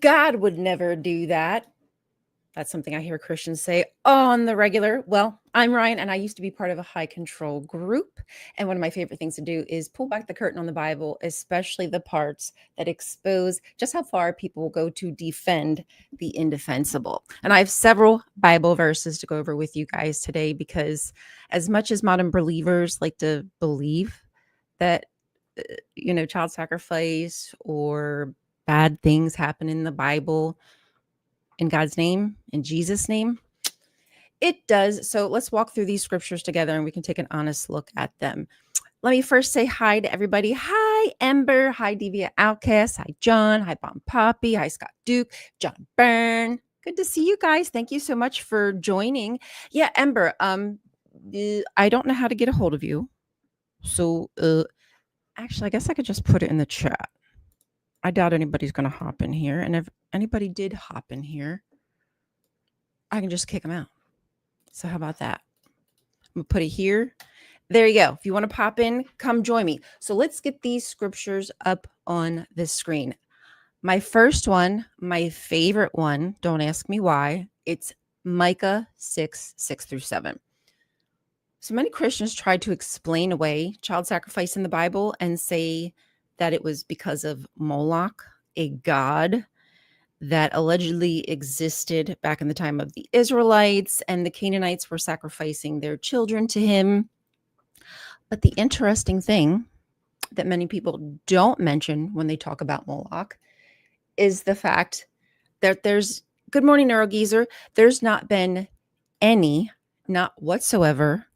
God would never do that. That's something I hear Christians say on the regular. Well, I'm Ryan, and I used to be part of a high control group. And one of my favorite things to do is pull back the curtain on the Bible, especially the parts that expose just how far people will go to defend the indefensible. And I have several Bible verses to go over with you guys today because, as much as modern believers like to believe that, child sacrifice or bad things happen in the Bible, in God's name, in Jesus' name, it does. So let's walk through these scriptures together and we can take an honest look at them. Let me first say hi to everybody. Hi, Ember. Hi, Devia Outcast. Hi, John. Hi, Bomb Poppy. Hi, Scott Duke. John Byrne. Good to see you guys. Thank you so much for joining. Yeah, Ember, I don't know how to get a hold of you. So actually, I guess I could just put it in the chat. I doubt anybody's going to hop in here. And if anybody did hop in here, I can just kick them out. So how about that? I'm going to put it here. There you go. If you want to pop in, come join me. So let's get these scriptures up on the screen. My first one, my favorite one, don't ask me why, it's Micah 6:6-7. So many Christians try to explain away child sacrifice in the Bible and say that it was because of Moloch, a god that allegedly existed back in the time of the Israelites, and the Canaanites were sacrificing their children to him. But the interesting thing that many people don't mention when they talk about Moloch is the fact that good morning, Neurogeezer, there's not been not whatsoever,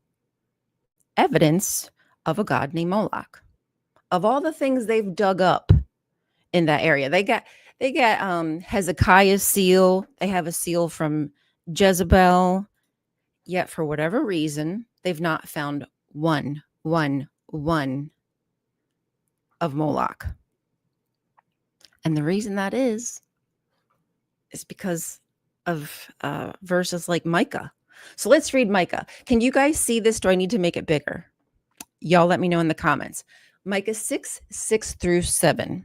evidence of a god named Moloch. Of all the things they've dug up in that area, they got Hezekiah's seal. They have a seal from Jezebel. Yet for whatever reason, they've not found one of Moloch. And the reason that is because of verses like Micah. So let's read Micah. Can you guys see this? Do I need to make it bigger? Y'all let me know in the comments. Micah 6:6-7.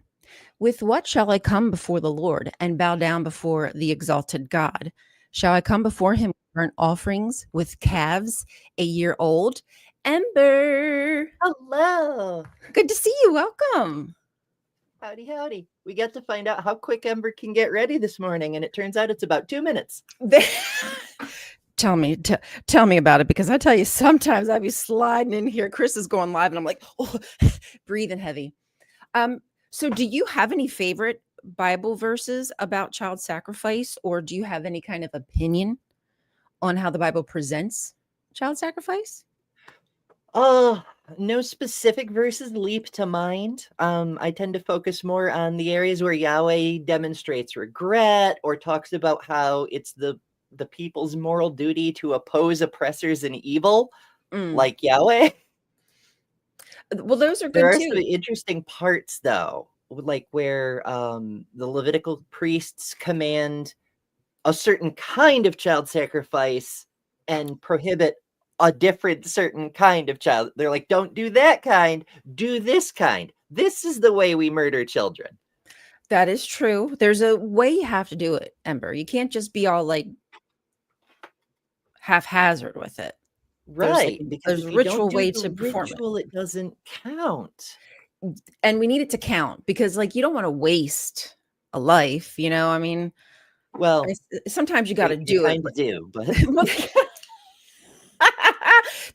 With what shall I come before the Lord and bow down before the exalted God? Shall I come before him with burnt offerings, with calves a year old? Ember. Hello. Good to see you. Welcome. Howdy, howdy. We got to find out how quick Ember can get ready this morning, and it turns out it's about 2 minutes. Tell me about it, because I tell you, sometimes I be sliding in here. Chris is going live, and I'm like, oh, breathing heavy. So do you have any favorite Bible verses about child sacrifice, or do you have any kind of opinion on how the Bible presents child sacrifice? No specific verses leap to mind. I tend to focus more on the areas where Yahweh demonstrates regret or talks about how it's the people's moral duty to oppose oppressors and evil, like Yahweh. Well, those are good There are too. some interesting parts, though, like where the Levitical priests command a certain kind of child sacrifice and prohibit a different certain kind of child. They're like, don't do that kind, do this kind. This is the way we murder children. That is true. There's a way you have to do it, Ember. You can't just be all like haphazard with it. Right. There's a ritual way to perform it. It doesn't count. And we need it to count, because like, you don't want to waste a life, I mean, well, sometimes you got to do it. But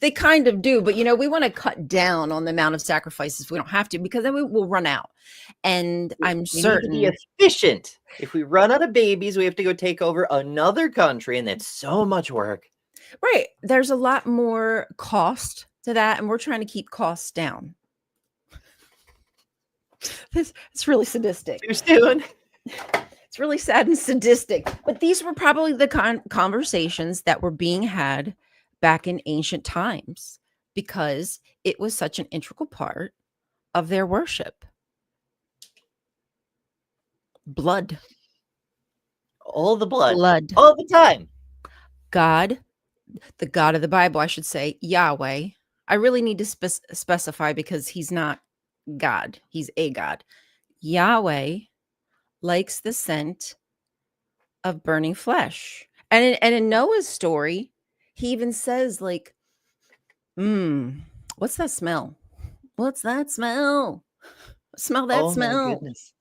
they kind of do, but we want to cut down on the amount of sacrifices. We don't have to, because then we will run out. And I'm certain we need to be efficient. If we run out of babies, we have to go take over another country, and that's so much work. Right. There's a lot more cost to that, and we're trying to keep costs down. It's really sadistic. Too soon. It's really sad and sadistic. But these were probably the conversations that were being had back in ancient times, because it was such an integral part of their worship. Blood. All the blood. Blood. All the time. God, the God of the Bible, I should say, Yahweh. I really need to specify, because he's not God. He's a God. Yahweh likes the scent of burning flesh. And in Noah's story, he even says, like, what's that smell? What's that smell? Smell that Oh my smell. goodness.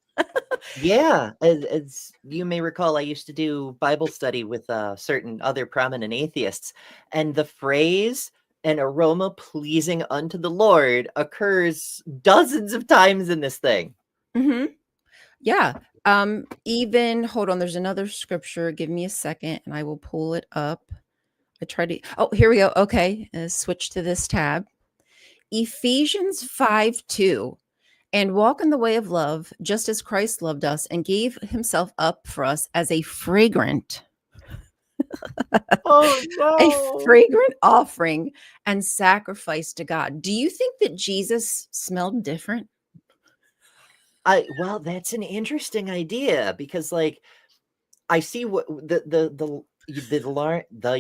Yeah, as you may recall, I used to do Bible study with certain other prominent atheists, and the phrase "an aroma pleasing unto the Lord" occurs dozens of times in this thing. Mm-hmm. Yeah. Even hold on, there's another scripture. Give me a second and I will pull it up. I tried to here we go. Okay. Switch to this tab. Ephesians 5:2. And walk in the way of love, just as Christ loved us and gave himself up for us as a Oh no. fragrant offering and sacrifice to God. Do you think that Jesus smelled different? Well, that's an interesting idea because, like, I see what the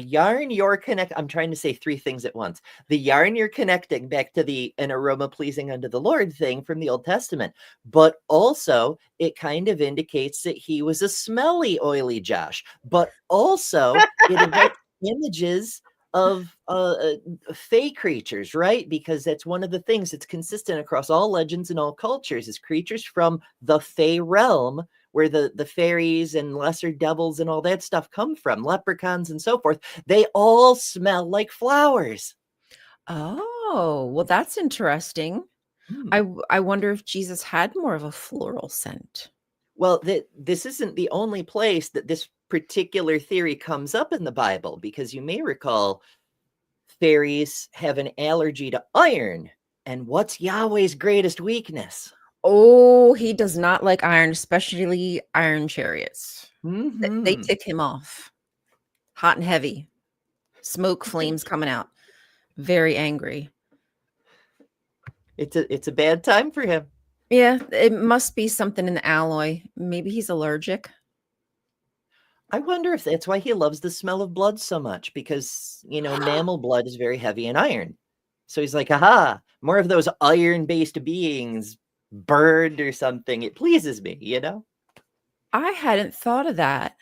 yarn you're connect I'm trying to say 3 things at once. The yarn you're connecting back to the "an aroma pleasing unto the Lord" thing from the Old Testament, but also it kind of indicates that he was a smelly, oily Josh, but also it evokes images of, fey creatures, right? Because that's one of the things that's consistent across all legends and all cultures is creatures from the fey realm where the fairies and lesser devils and all that stuff come from, leprechauns and so forth, they all smell like flowers. Oh, well, that's interesting. Hmm. I wonder if Jesus had more of a floral scent. Well, this isn't the only place that this particular theory comes up in the Bible, because you may recall fairies have an allergy to iron. And what's Yahweh's greatest weakness? Oh, he does not like iron, especially iron chariots. They Hmm. tick him off. Hot and heavy. Smoke flames coming out. Very angry. It's a bad time for him. Yeah, it must be something in the alloy. Maybe he's allergic. I wonder if that's why he loves the smell of blood so much, because, mammal blood is very heavy in iron. So he's like, aha, more of those iron-based beings burned or something. It pleases me, you know? I hadn't thought of that.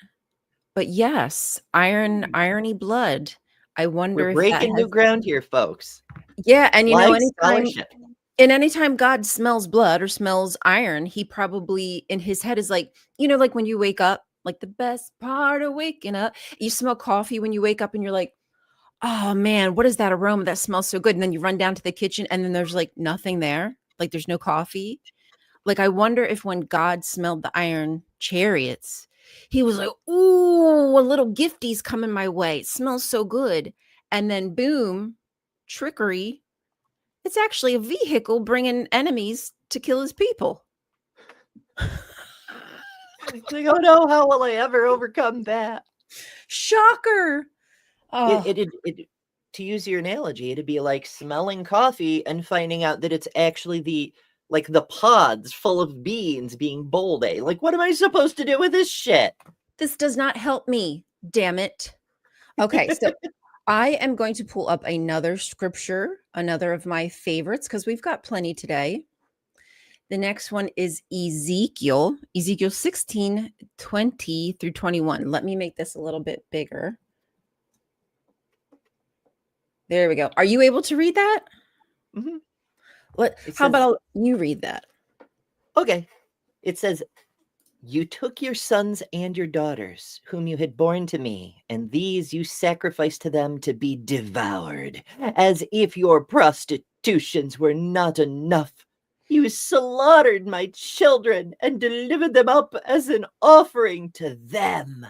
But yes, irony blood. I We're wonder if that breaking new has ground here, folks. yeah, and Live anytime scholarship. anytime God smells blood or smells iron, he probably in his head is like, like when you wake up, like the best part of waking up, you smell coffee when you wake up and you're like, "Oh man, what is that aroma that smells so good?" And then you run down to the kitchen and then there's like nothing there. Like there's no coffee. Like I wonder if when God smelled the iron chariots, he was like, "Ooh, a little gifty's coming my way. It smells so good." And then boom, trickery, it's actually a vehicle bringing enemies to kill his people. It's like, oh no, how will I ever overcome that? Shocker. Oh, To use your analogy, it'd be like smelling coffee and finding out that it's actually the pods full of beans being bowled. Like, what am I supposed to do with this shit? this does not help me. Damn it. Okay, so I am going to pull up another scripture, another of my favorites, because we've got plenty today. The next one is Ezekiel 16:20 through 21. Let me make this a little bit bigger. There we go. Are you able to read that? Mhm. It How says, about you read that? okay, it says, "You took your sons and your daughters, whom you had borne to me, and these you sacrificed to them to be devoured, as if your prostitutions were not enough. You slaughtered my children and delivered them up as an offering to them."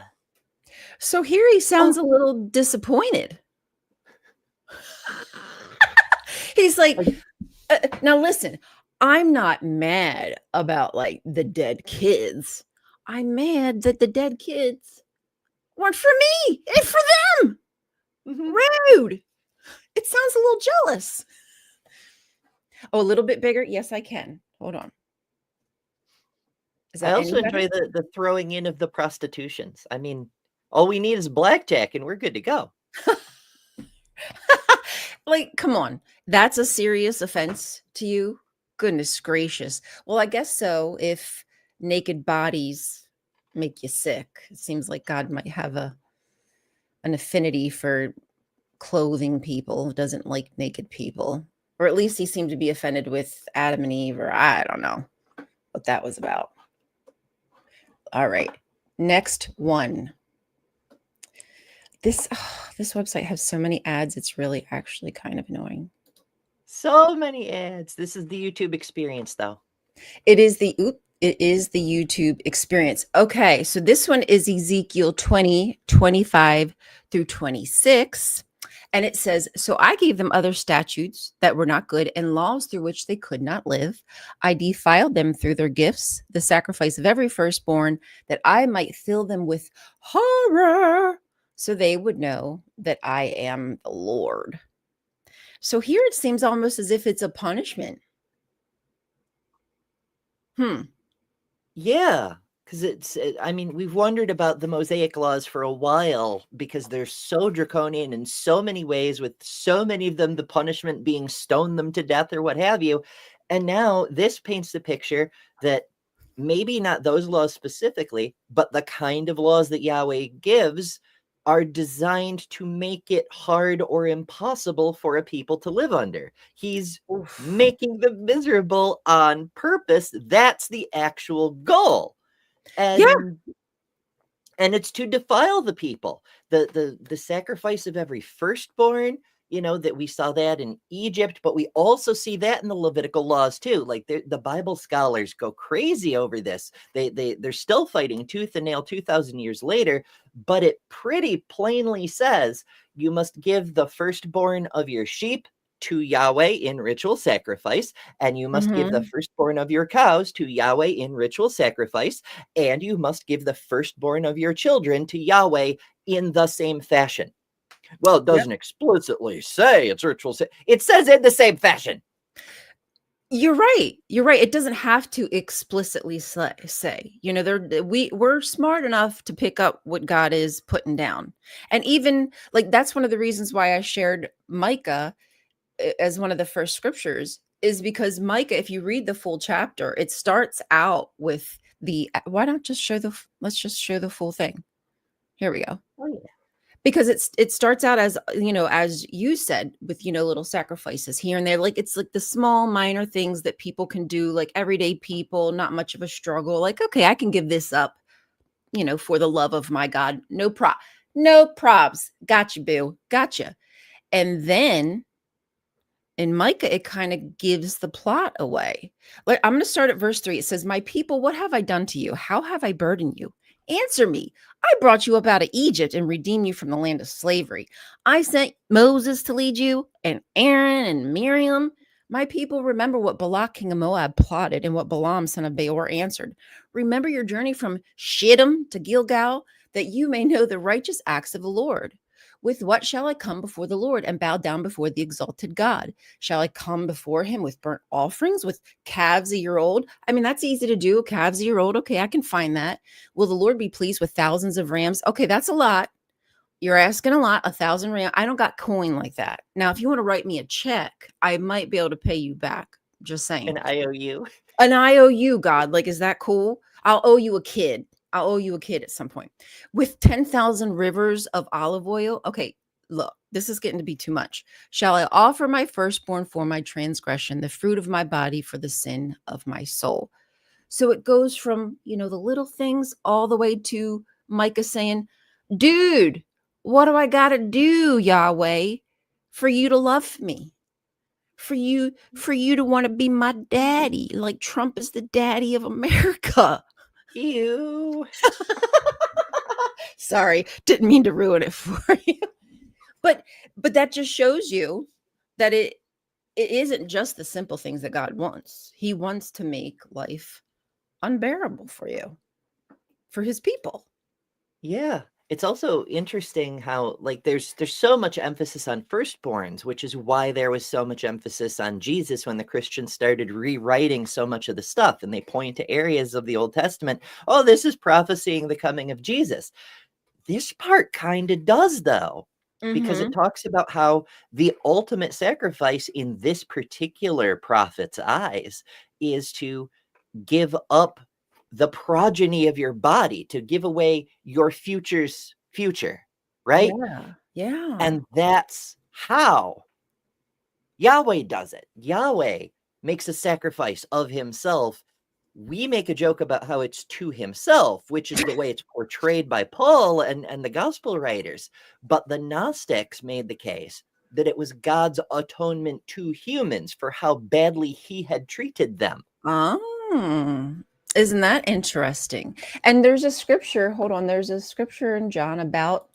So here he sounds Oh, a little disappointed. He's like, like, now listen, I'm not mad about like the dead kids. I'm mad that the dead kids weren't for me. It's for them. mhm. Rude. It sounds a little jealous. Oh, a little bit bigger? Yes, I can. Hold on. Is I that any also better? enjoy the throwing in of the prostitutions. I mean, all we need is blackjack and we're good to go. Like, come on. That's a serious offense to you? Goodness gracious. Well, I guess so if naked bodies make you sick. It seems like God might have an affinity for clothing people, doesn't like naked people. Or at least he seemed to be offended with Adam and Eve, or I don't know what that was about. All right. Next one. This website has so many ads, it's really actually kind of annoying. So many ads. This is the YouTube experience, though. It is the YouTube experience. Okay, so this one is Ezekiel 20:25 through 26. And it says, "So I gave them other statutes that were not good and laws through which they could not live. I defiled them through their gifts, the sacrifice of every firstborn, that I might fill them with horror, so they would know that I am the Lord." So here it seems almost as if it's a punishment. Yeah, because I mean, we've wondered about the Mosaic laws for a while because they're so draconian in so many ways, with so many of them, the punishment being stone them to death or what have you. And now this paints the picture that maybe not those laws specifically, but the kind of laws that Yahweh gives are designed to make it hard or impossible for a people to live under. He's making them miserable on purpose. That's the actual goal. And it's to defile the people. The sacrifice of every firstborn, that we saw that in Egypt, but we also see that in the Levitical laws too. Like the Bible scholars go crazy over this. They're still fighting tooth and nail 2,000 years later, but it pretty plainly says you must give the firstborn of your sheep to Yahweh in ritual sacrifice, and you must give the firstborn of your cows to Yahweh in ritual sacrifice, and you must give the firstborn of your children to Yahweh in the same fashion. Well, it doesn't explicitly say it's ritual. It says in the same fashion. You're right. You're right. It doesn't have to explicitly say. We're smart enough to pick up what God is putting down. And even like that's one of the reasons why I shared Micah as one of the first scriptures, is because Micah, if you read the full chapter, it starts out with let's just show the full thing. Here we go. Oh, yeah. Because it starts out as as you said, with little sacrifices here and there, like it's like the small minor things that people can do, like everyday people, not much of a struggle, like, okay, I can give this up for the love of my God. No probs. Gotcha, boo. Gotcha. And then in Micah, it kind of gives the plot away. Like, I'm going to start at verse 3. It says, "My people, what have I done to you? How have I burdened you? Answer me. I brought you up out of Egypt and redeemed you from the land of slavery. I sent Moses to lead you, and Aaron and Miriam. My people, remember what Balak king of Moab plotted and what Balaam son of Beor answered. Remember your journey from Shittim to Gilgal, that you may know the righteous acts of the Lord. With what shall I come before the Lord and bow down before the exalted God? Shall I come before him with burnt offerings, with calves a year old?" I mean, that's easy to do. Calves a year old. Okay, I can find that. "Will the Lord be pleased with thousands of rams?" Okay, that's a lot. You're asking a lot. 1,000 rams. I don't got coin like that. Now, if you want to write me a check, I might be able to pay you back. Just saying. An IOU. An IOU, God. Like, is that cool? I'll owe you a kid. I'll owe you a kid at some point. "With 10,000 rivers of olive oil." Okay, look, this is getting to be too much. "Shall I offer my firstborn for my transgression, the fruit of my body for the sin of my soul?" So it goes from, the little things all the way to Micah saying, "Dude, what do I got to do, Yahweh, for you to love me? For you to want to be my daddy, like Trump is the daddy of America." Ew. Sorry, didn't mean to ruin it for you. But that just shows you that it isn't just the simple things that God wants. He wants to make life unbearable for you, for his people. Yeah. It's also interesting how there's so much emphasis on firstborns, which is why there was so much emphasis on Jesus when the Christians started rewriting so much of the stuff, and they point to areas of the Old Testament. Oh, this is prophesying the coming of Jesus. This part kind of does, though, because it talks about how the ultimate sacrifice in this particular prophet's eyes is to give up the progeny of your body, to give away your future's future, right? Yeah. And that's how Yahweh does it. Yahweh makes a sacrifice of himself. We make a joke about how it's to himself, which is the way it's portrayed by Paul and the gospel writers. But the Gnostics made the case that it was God's atonement to humans for how badly he had treated them. Oh, isn't that interesting? And there's a scripture, hold on, there's a scripture in John about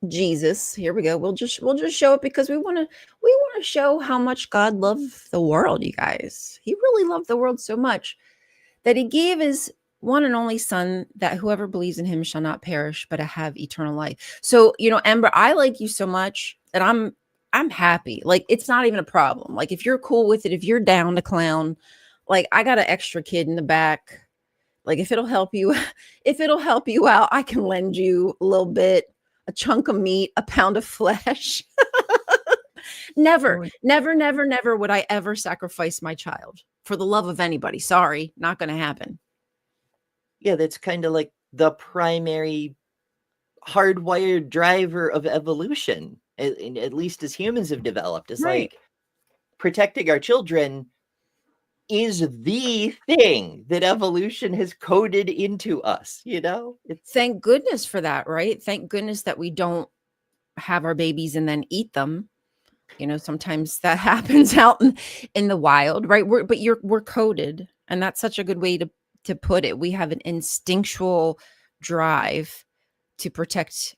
Jesus. Here we go. We'll just show it because we want to show how much God loved the world, you guys. He really loved the world so much that he gave his one and only son, that whoever believes in him shall not perish but have eternal life. So, Amber, I like you so much that I'm happy. Like, it's not even a problem. Like, if you're cool with it, if you're down to clown, like, I got an extra kid in the back. Like, if it'll help you out, I can lend you a little bit, a chunk of meat, a pound of flesh. Never would I ever sacrifice my child for the love of anybody. Sorry, not going to happen. Yeah, that's kind of like the primary hardwired driver of evolution, at least as humans have developed. Is Right. like protecting our children is the thing that evolution has coded into us, Thank goodness for that, right? Thank goodness that we don't have our babies and then eat them. Sometimes that happens out in the wild, right? We're coded, and that's such a good way to put it. We have an instinctual drive to protect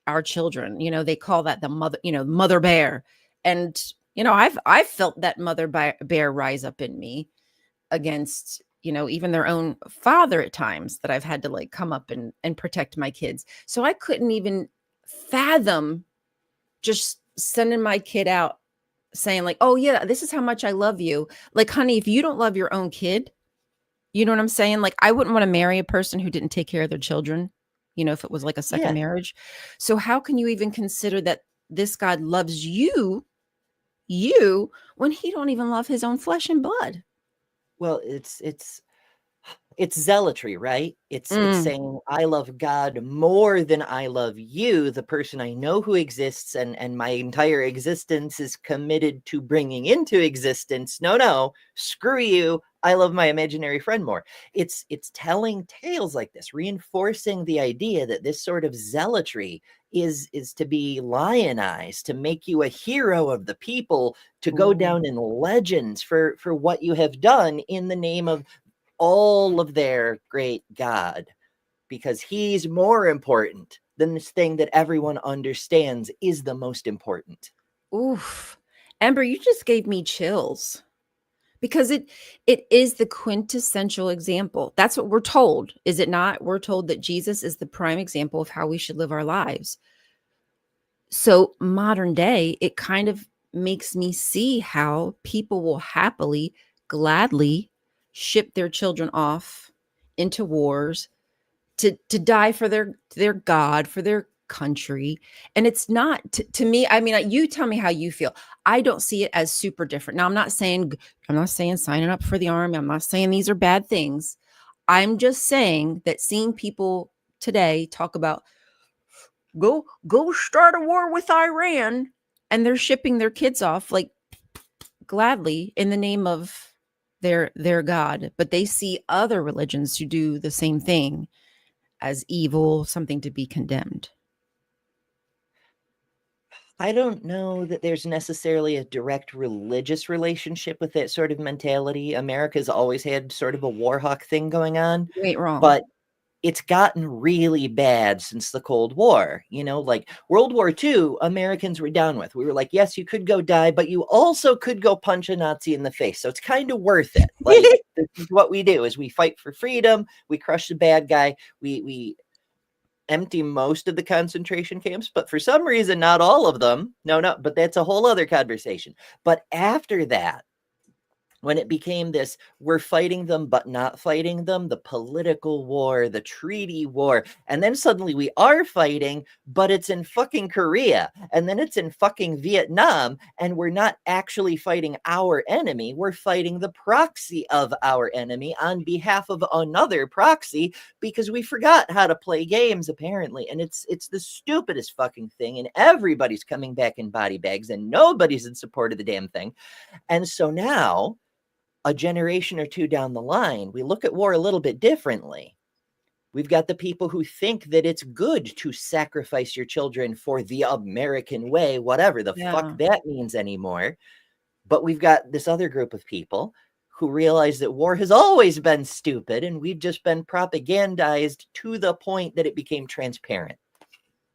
our children. They call that the mother bear. And I've felt that mother bear rise up in me against even their own father at times, that I've had to like come up and protect my kids. So I couldn't even fathom just sending my kid out saying like, oh yeah, this is how much I love you. Like, honey, if you don't love your own kid, you know what I'm saying? Like, I wouldn't want to marry a person who didn't take care of their children, if it was like a second marriage. So how can you even consider that this God loves you when he don't even love his own flesh and blood? Well, it's zealotry, right? It's saying I love God more than I love you, the person I know who exists, and my entire existence is committed to bringing into existence. No, screw you. I love my imaginary friend more. It's telling tales like this, reinforcing the idea that this sort of zealotry is to be lionized, to make you a hero of the people, to go down in legends for what you have done in the name of all of their great God, because he's more important than this thing that everyone understands is the most important. Oof. Amber, you just gave me chills, because it is the quintessential example. That's what we're told, is it not? We're told that Jesus is the prime example of how we should live our lives. So modern day, it kind of makes me see how people will happily, gladly ship their children off into wars to die for their God, for their country. And it's not to me. I mean, you tell me how you feel. I don't see it as super different. Now, I'm not saying signing up for the army. I'm not saying these are bad things. I'm just saying that seeing people today talk about go start a war with Iran, and they're shipping their kids off like gladly in the name of their God, but they see other religions who do the same thing as evil, something to be condemned. I don't know that there's necessarily a direct religious relationship with that sort of mentality. America's always had sort of a war hawk thing going on. You ain't wrong. But it's gotten really bad since the Cold War. Like World War II, Americans were down with. We were like, yes, you could go die, but you also could go punch a Nazi in the face. So it's kind of worth it. Like, this is what we do, is we fight for freedom. We crush the bad guy. We empty most of the concentration camps, but for some reason, not all of them. No, but that's a whole other conversation. But after that, when it became this, we're fighting them, but not fighting them, the political war, the treaty war. And then suddenly we are fighting, but it's in fucking Korea. And then it's in fucking Vietnam. And we're not actually fighting our enemy. We're fighting the proxy of our enemy on behalf of another proxy because we forgot how to play games, apparently. And it's the stupidest fucking thing. And everybody's coming back in body bags and nobody's in support of the damn thing. And so now, a generation or two down the line, we look at war a little bit differently. We've got the people who think that it's good to sacrifice your children for the American way, whatever the fuck that means anymore. But we've got this other group of people who realize that war has always been stupid and we've just been propagandized to the point that it became transparent.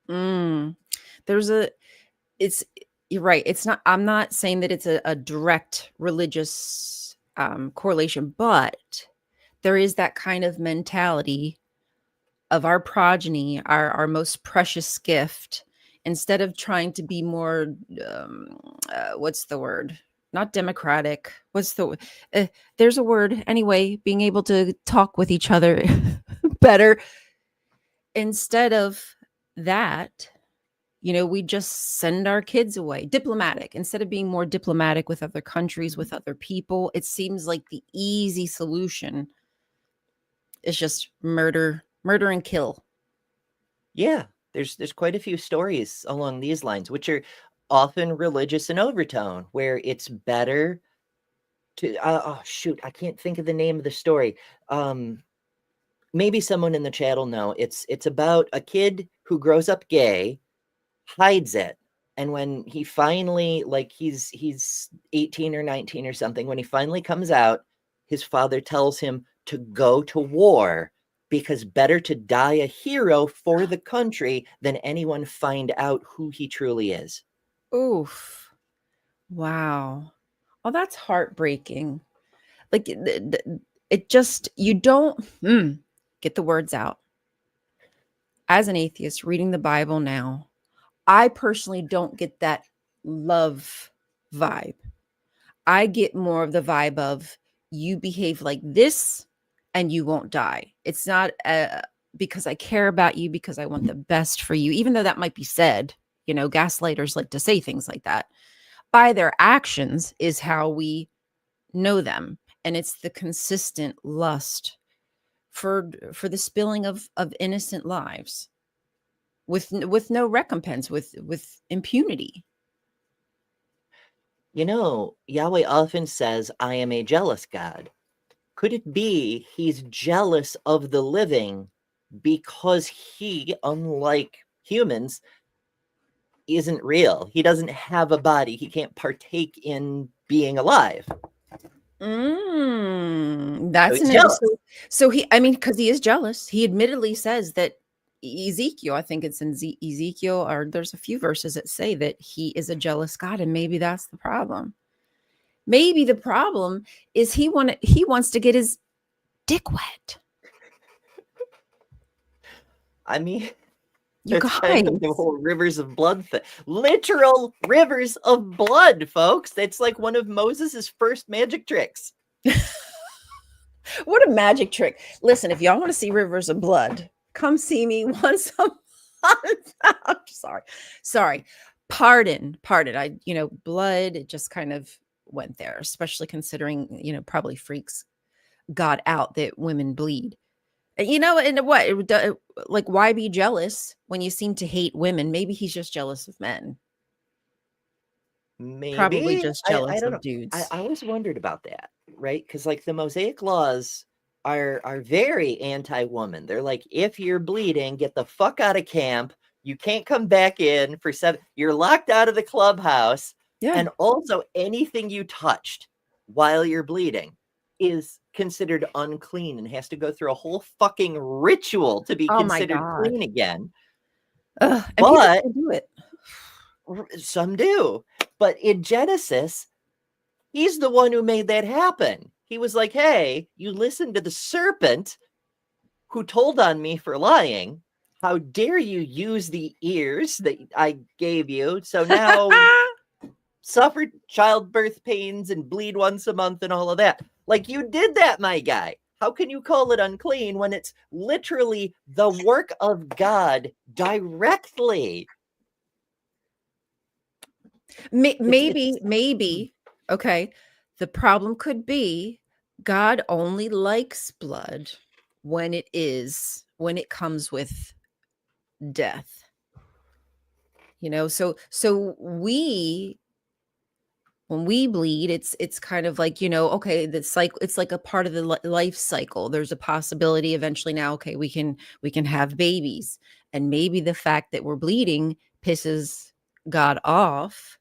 You're right. It's not, I'm not saying that it's a direct religious correlation, but there is that kind of mentality of our progeny, our most precious gift, instead of trying to be more, what's the word? Not democratic. There's a word anyway, being able to talk with each other better. Instead of that, we just send our kids away. Diplomatic. Instead of being more diplomatic with other countries, with other people, it seems like the easy solution is just murder and kill. Yeah, there's quite a few stories along these lines, which are often religious in overtone, where it's better to, I can't think of the name of the story. Maybe someone in the chat will know. It's about a kid who grows up gay, hides it, and when he finally, like, he's 18 or 19 or something, when he finally comes out, his father tells him to go to war because better to die a hero for the country than anyone find out who he truly is. Oof. Wow. Oh, that's heartbreaking. Like, it just, you don't get the words out. As an atheist reading the Bible now, I personally don't get that love vibe. I get more of the vibe of, you behave like this and you won't die. It's not because I care about you, because I want the best for you, even though that might be said. Gaslighters like to say things like that. By their actions is how we know them. And it's the consistent lust for the spilling of innocent lives with no recompense, with impunity. Yahweh often says, I am a jealous God. Could it be he's jealous of the living because he, unlike humans, isn't real? He doesn't have a body. He can't partake in being alive. That's so he, because he is jealous. He admittedly says that Ezekiel, I think it's in Ezekiel, or there's a few verses that say that he is a jealous God, and maybe that's the problem. Maybe the problem is he wants to get his dick wet. I mean, you it's guys, kind of the whole rivers of blood thing. Literal rivers of blood, folks. That's like one of Moses's first magic tricks. What a magic trick. Listen, if y'all want to see rivers of blood, come see me once a month. I'm sorry. Pardon. Blood, it just kind of went there, especially considering, probably freaks got out that women bleed. And what, like, why be jealous when you seem to hate women? Maybe he's just jealous of men. Maybe. Probably just jealous I don't of know. dudes. I always wondered about that, right? Because, like, the Mosaic laws are very anti-woman. They're like, if you're bleeding, get the fuck out of camp. You can't come back in for 7. You're locked out of the clubhouse. Yeah. And also, anything you touched while you're bleeding is considered unclean and has to go through a whole fucking ritual to be considered clean again. And people do it. Some do. But in Genesis, he's the one who made that happen. He was like, hey, you listened to the serpent who told on me for lying. How dare you use the ears that I gave you? So now suffer childbirth pains and bleed once a month and all of that. Like, you did that, my guy. How can you call it unclean when it's literally the work of God directly? Maybe. Okay. The problem could be God only likes blood when it comes with death. So when we bleed, it's kind of like, okay, the cycle, it's like a part of the life cycle. There's a possibility eventually now, okay, we can have babies, and maybe the fact that we're bleeding pisses God off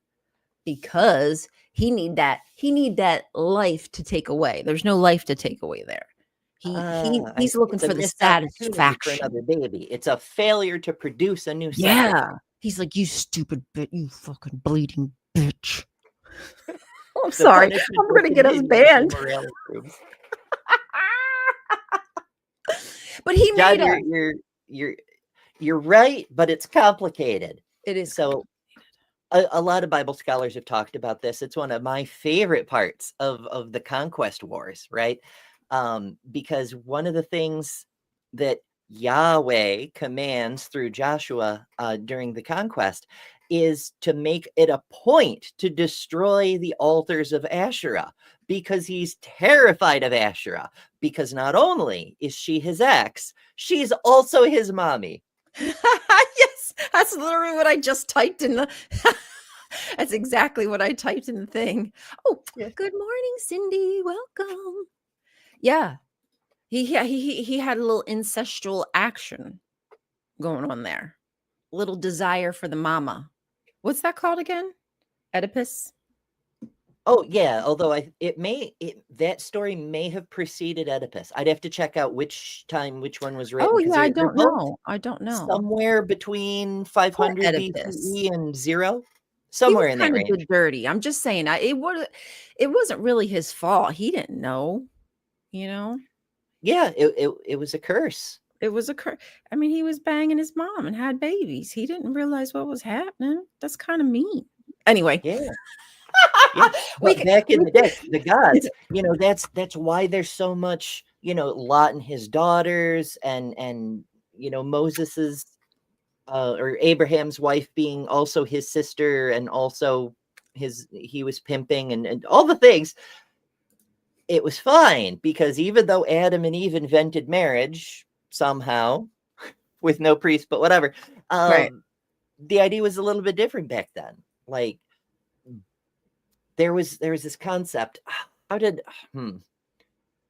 because he need that life to take away. There's no life to take away there. He's looking It's a for the missed opportunity for satisfaction. another baby. It's a failure to produce a new Yeah. sacrifice. He's like, you stupid bitch, you fucking bleeding bitch. I'm The sorry. punishment I'm will gonna get us continue until banned. morality proves. But he John, made us. you're right, but it's complicated. It is So a lot of Bible scholars have talked about this. It's one of my favorite parts of the conquest wars, right? Because one of the things that Yahweh commands through Joshua during the conquest is to make it a point to destroy the altars of Asherah, because he's terrified of Asherah, because not only is she his ex, she's also his mommy. Yes, that's literally what I just typed in the that's exactly what I typed in the thing. Oh, Yeah. good morning, Cindy. Welcome. Yeah. He had a little ancestral action going on there. A little desire for the mama. What's that called again? Oedipus? Oh yeah, although that story may have preceded Oedipus. I'd have to check out which one was written, Oh because yeah, I they're don't both know. I don't know. somewhere between Poor 500 Oedipus. BCE and 0, He was somewhere in that kind of range. did dirty. I'm just saying, it wasn't really his fault. He didn't know, you know. Yeah, it was a curse. It was a I mean, he was banging his mom and had babies. He didn't realize what was happening. That's kind of mean. Anyway, Yeah. Yeah. we But back in we the day, the gods, that's why there's so much, Lot and his daughters, and Moses's or Abraham's wife being also his sister, and also he was pimping, and all the things. It was fine, because even though Adam and Eve invented marriage somehow with no priest, but whatever, right. the idea was a little bit different back then. Like, there was this concept. How did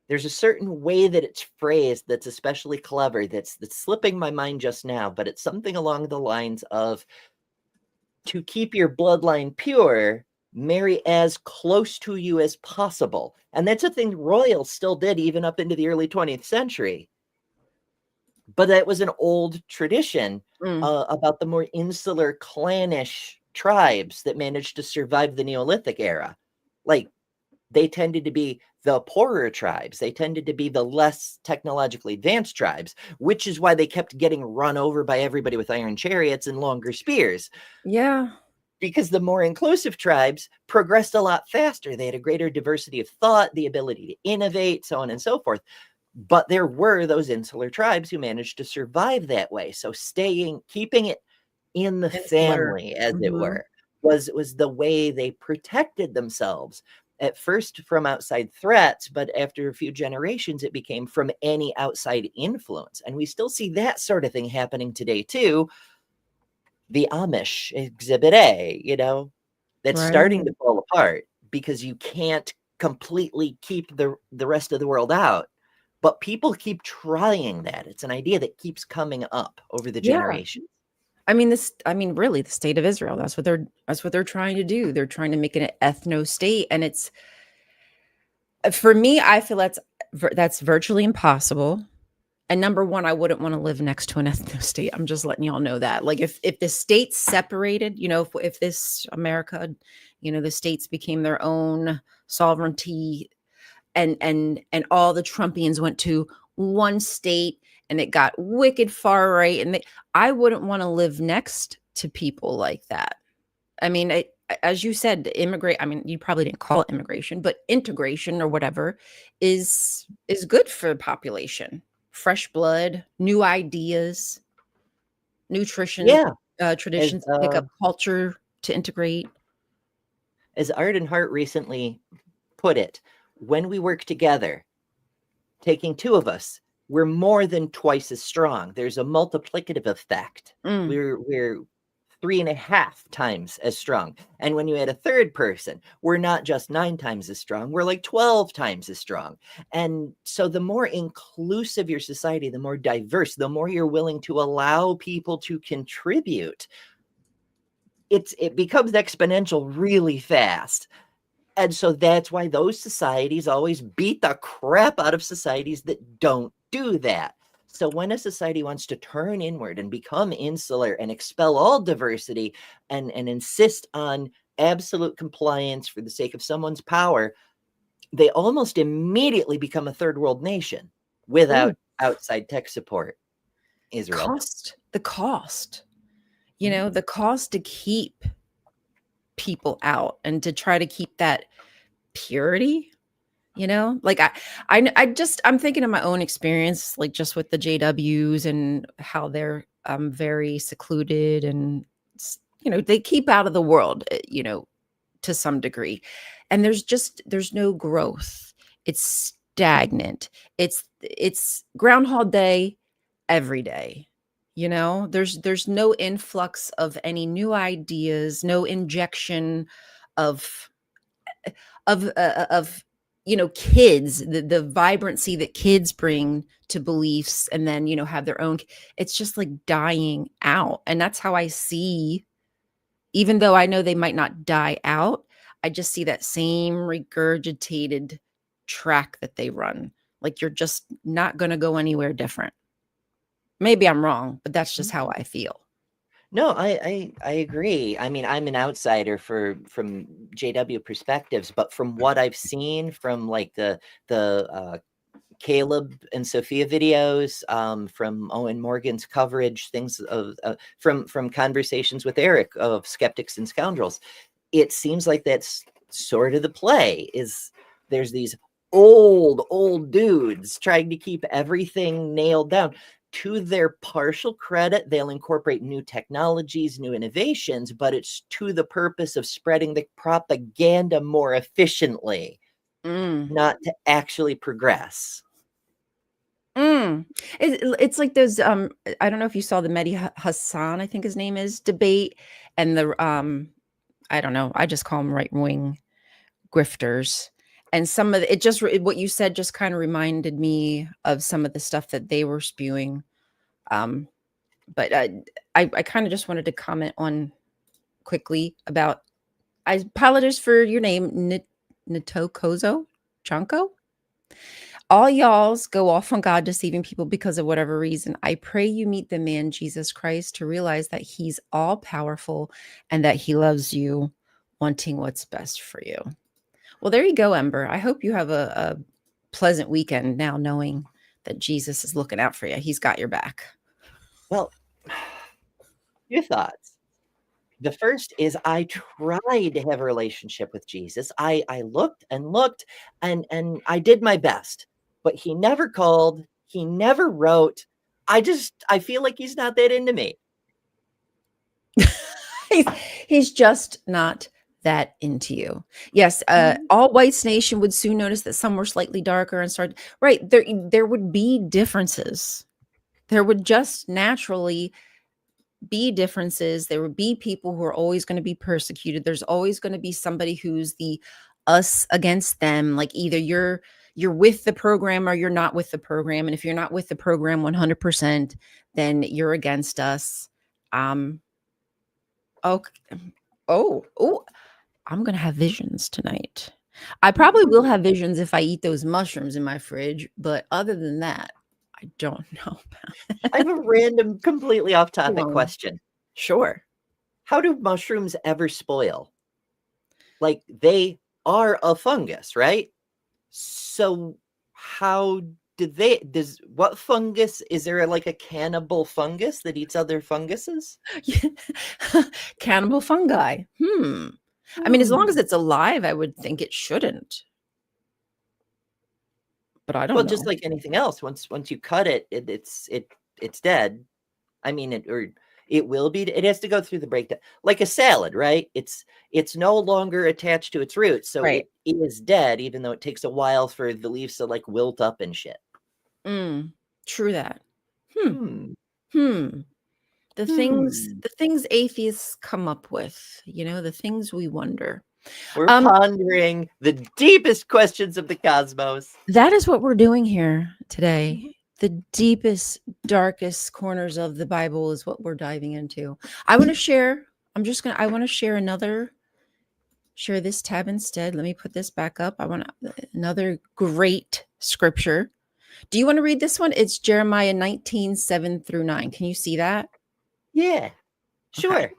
there's a certain way that it's phrased that's especially clever, that's slipping my mind just now, but it's something along the lines of, to keep your bloodline pure, marry as close to you as possible. And that's a thing royals still did even up into the early 20th century. But that was an old tradition about the more insular, clannish tribes that managed to survive the Neolithic era. Like, they tended to be the poorer tribes. They tended to be the less technologically advanced tribes, which is why they kept getting run over by everybody with iron chariots and longer spears. Yeah. Because the more inclusive tribes progressed a lot faster. They had a greater diversity of thought, the ability to innovate, so on and so forth. But there were those insular tribes who managed to survive that way. So keeping it in the Insular. family, as it were, was the way they protected themselves. At first from outside threats, but after a few generations, it became from any outside influence. And we still see that sort of thing happening today too. The Amish, Exhibit A, that's starting to fall apart, because you can't completely keep the rest of the world out. But people keep trying that. It's an idea that keeps coming up over the Yeah. generations. I mean, really, the state of Israel. That's what they're trying to do. They're trying to make it an ethno state, and it's, for me, I feel that's virtually impossible. And number one, I wouldn't want to live next to an ethno state. I'm just letting y'all know that. Like, if the states separated, if this America, the states became their own sovereignty, and all the Trumpians went to one state, and it got wicked far right, and I wouldn't want to live next to people like that. I mean, as you said, immigrate. I mean, you probably didn't call it immigration, but integration or whatever is good for the population. Fresh blood, new ideas, nutrition, Yeah, as traditions to pick up, culture to integrate. as Art and Hart recently put it, when we work together, taking two of us, we're more than twice as strong. There's a multiplicative effect. Mm. We're 3.5 times as strong. And when you add a third person, we're not just 9 times as strong, we're like 12 times as strong. And so the more inclusive your society, the more diverse, the more you're willing to allow people to contribute, it becomes exponential really fast. And so that's why those societies always beat the crap out of societies that don't do that. So when a society wants to turn inward and become insular and expel all diversity and insist on absolute compliance for the sake of someone's power, they almost immediately become a third world nation without outside tech support. Israel. The cost, the cost to keep people out and to try to keep that purity, like I'm thinking of my own experience, like just with the JWs and how they're very secluded and they keep out of the world, to some degree, and there's no growth. It's stagnant. It's Groundhog Day every day. There's no influx of any new ideas, no injection of kids, the vibrancy that kids bring to beliefs, and then have their own. It's just like dying out, and that's how I see. Even though I know they might not die out, I just see that same regurgitated track that they run. Like you're just not going to go anywhere different. Maybe I'm wrong, but that's just how I feel. No, I agree. I mean, I'm an outsider from JW perspectives, but from what I've seen from like the Caleb and Sophia videos, from Owen Morgan's coverage, things of from conversations with Eric of Skeptics and Scoundrels, it seems like that's sort of the play. Is there's these old dudes trying to keep everything nailed down. To their partial credit, they'll incorporate new technologies, new innovations, but it's to the purpose of spreading the propaganda more efficiently, not to actually progress. It's like those I don't know if you saw the Mehdi Hassan, I think his name is, debate, and the I don't know, I just call them right wing grifters, and some of it, just what you said just kind of reminded me of some of the stuff that they were spewing. But I kind of just wanted to comment on quickly about, I apologize for your name, Nitokozo Chanko. All y'alls go off on God deceiving people because of whatever reason. I pray you meet the man Jesus Christ to realize that he's all powerful and that he loves you, wanting what's best for you. Well, there you go, Ember. I hope you have a pleasant weekend now, knowing that Jesus is looking out for you. He's got your back. Well, your thoughts. The first is I tried to have a relationship with Jesus. I looked and looked and I did my best, but he never called. He never wrote. I feel like he's not that into me. He's just not that into you. Yes, all whites nation would soon notice that some were slightly darker and start right there. There would be differences. There would just naturally be differences. There would be people who are always going to be persecuted. There's always going to be somebody who's the us against them. Like either you're with the program or you're not with the program. And if you're not with the program 100%, then you're against us. I'm going to have visions tonight. I probably will have visions if I eat those mushrooms in my fridge. But other than that, I don't know. I have a random, completely off topic question. Sure. How do mushrooms ever spoil? Like they are a fungus, right? So how what fungus, is there like a cannibal fungus that eats other funguses? Cannibal fungi. I mean, as long as it's alive, I would think it shouldn't. But I don't Well, know. just like anything else, once you cut it, it's dead. I mean, it will be. It has to go through the breakdown, like a salad, right? It's no longer attached to its roots, so Right. it is dead, even though it takes a while for the leaves to like wilt up and shit. True that. Hmm. The Hmm. things atheists come up with, the things we wonder. We're pondering the deepest questions of the cosmos. That is what we're doing here today. The deepest, darkest corners of the Bible is what we're diving into. I want to share share this tab instead. Let me put this back up. I want another great scripture. Do you want to read this one? It's Jeremiah 19:7-9. Can you see that? Yeah, sure. Okay.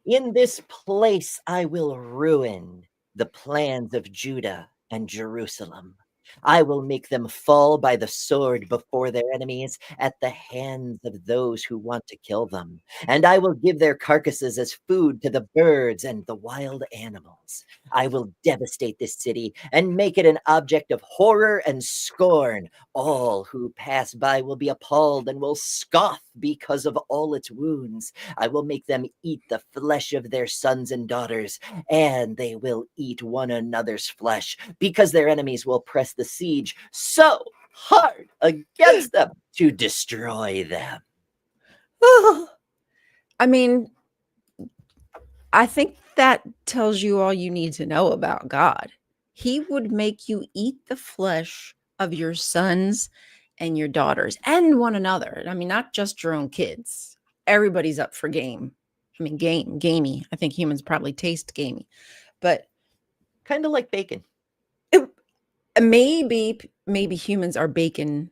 In this place I will ruin the plans of Judah and Jerusalem. I will make them fall by the sword before their enemies at the hands of those who want to kill them. And I will give their carcasses as food to the birds and the wild animals. I will devastate this city and make it an object of horror and scorn. All who pass by will be appalled and will scoff because of all its wounds. I will make them eat the flesh of their sons and daughters, and they will eat one another's flesh, because their enemies will press the siege so hard against them to destroy them. I mean, I think that tells you all you need to know about God. He would make you eat the flesh of your sons and your daughters and one another. I mean, not just your own kids. Everybody's up for game. I mean, gamey. I think humans probably taste gamey, but kind of like bacon. Maybe humans are bacon,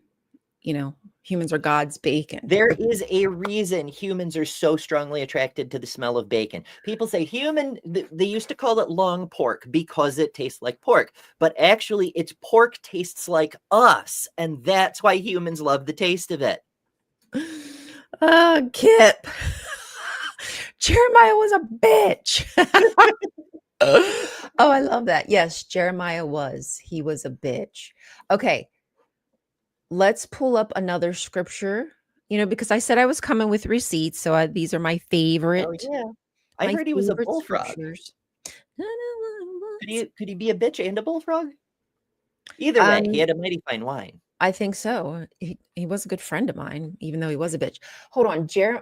humans are God's bacon. There is a reason humans are so strongly attracted to the smell of bacon. People say they used to call it long pork because it tastes like pork, but actually its pork tastes like us, and that's why humans love the taste of it. Kip. Jeremiah was a bitch. Oh, I love that. Yes, Jeremiah he was a bitch. Okay. Let's pull up another scripture, because I said I was coming with receipts. So these are my favorite. Oh, yeah. I heard he was a bullfrog. Scriptures. Could he be a bitch and a bullfrog? Either way, he had a mighty fine wine. I think so. He was a good friend of mine, even though he was a bitch. Hold on, 2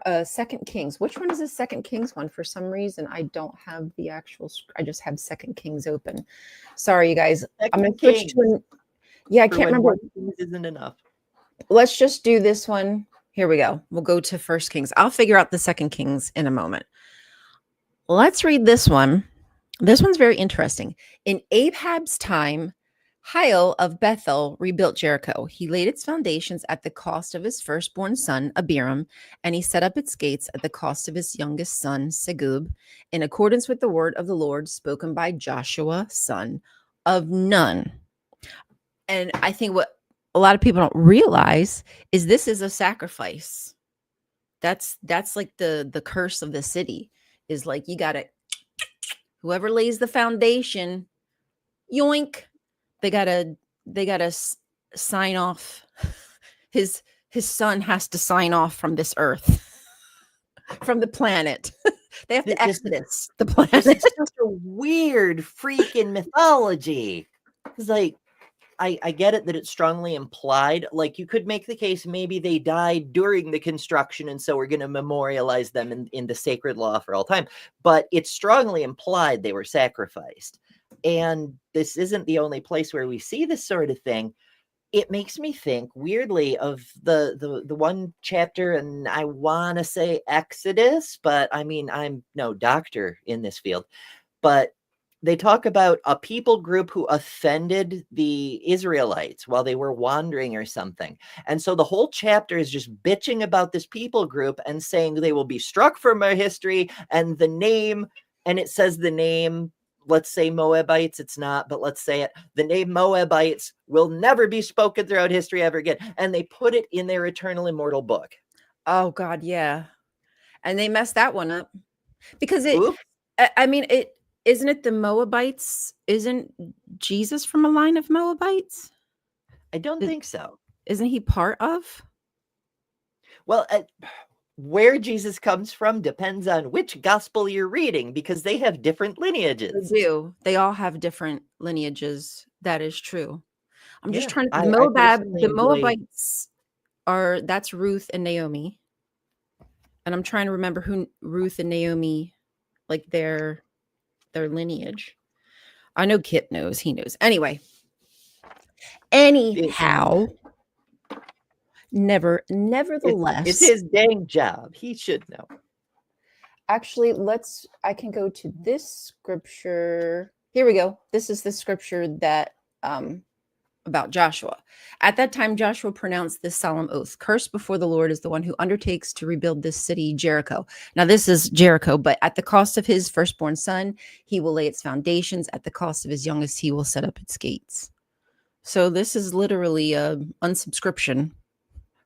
Kings. Which one is the 2 Kings one? For some reason, I don't have the actual. I just have 2 Kings open. Sorry, you guys. I'm gonna switch to. I can't remember. Isn't enough. Let's just do this one. Here we go. We'll go to 1 Kings. I'll figure out the 2 Kings in a moment. Let's read this one. This one's very interesting. In Ahab's time, Hiel of Bethel rebuilt Jericho. He laid its foundations at the cost of his firstborn son, Abiram, and he set up its gates at the cost of his youngest son, Segub, in accordance with the word of the Lord spoken by Joshua, son of Nun. And I think what a lot of people don't realize is this is a sacrifice. That's like the curse of the city is like, you got to, whoever lays the foundation, yoink, they gotta sign off. His son has to sign off from this earth, from the planet. They have to exodus the planet. It's just a weird freaking mythology. It's like, I get it that it's strongly implied. Like, you could make the case maybe they died during the construction, and so we're going to memorialize them in the sacred law for all time. But it's strongly implied they were sacrificed. And this isn't the only place where we see this sort of thing. It makes me think weirdly of the one chapter, and I want to say Exodus, but I mean, I'm no doctor in this field, but they talk about a people group who offended the Israelites while they were wandering or something. And so the whole chapter is just bitching about this people group and saying they will be struck from our history, and the name, and it says the name, let's say Moabites, it's not, but let's say it, the name Moabites will never be spoken throughout history ever again. And they put it in their eternal immortal book. Oh God, yeah. And they messed that one up because Oops. I mean, Isn't it the Moabites? Isn't Jesus from a line of Moabites? I don't Is- think so. Isn't he part of? Well, where Jesus comes from depends on which gospel you're reading, because they have different They lineages. do. They all have different lineages. That is true. I'm just Yeah, trying to I personally The enjoy. Moabites that's Ruth and Naomi. And I'm trying to remember who Ruth and Naomi, like their lineage. I know Kip knows, he knows. Anyway, It, anyhow, it's nevertheless, his dang job. He should know. actually, I can go to this scripture. Here we go. This is the scripture that about Joshua. At that time, Joshua pronounced this solemn oath: "Cursed before the Lord is the one who undertakes to rebuild this city, Jericho." Now, this is Jericho, but at the cost of his firstborn son, he will lay its foundations. At the cost of his youngest, he will set up its gates. So this is literally a unsubscription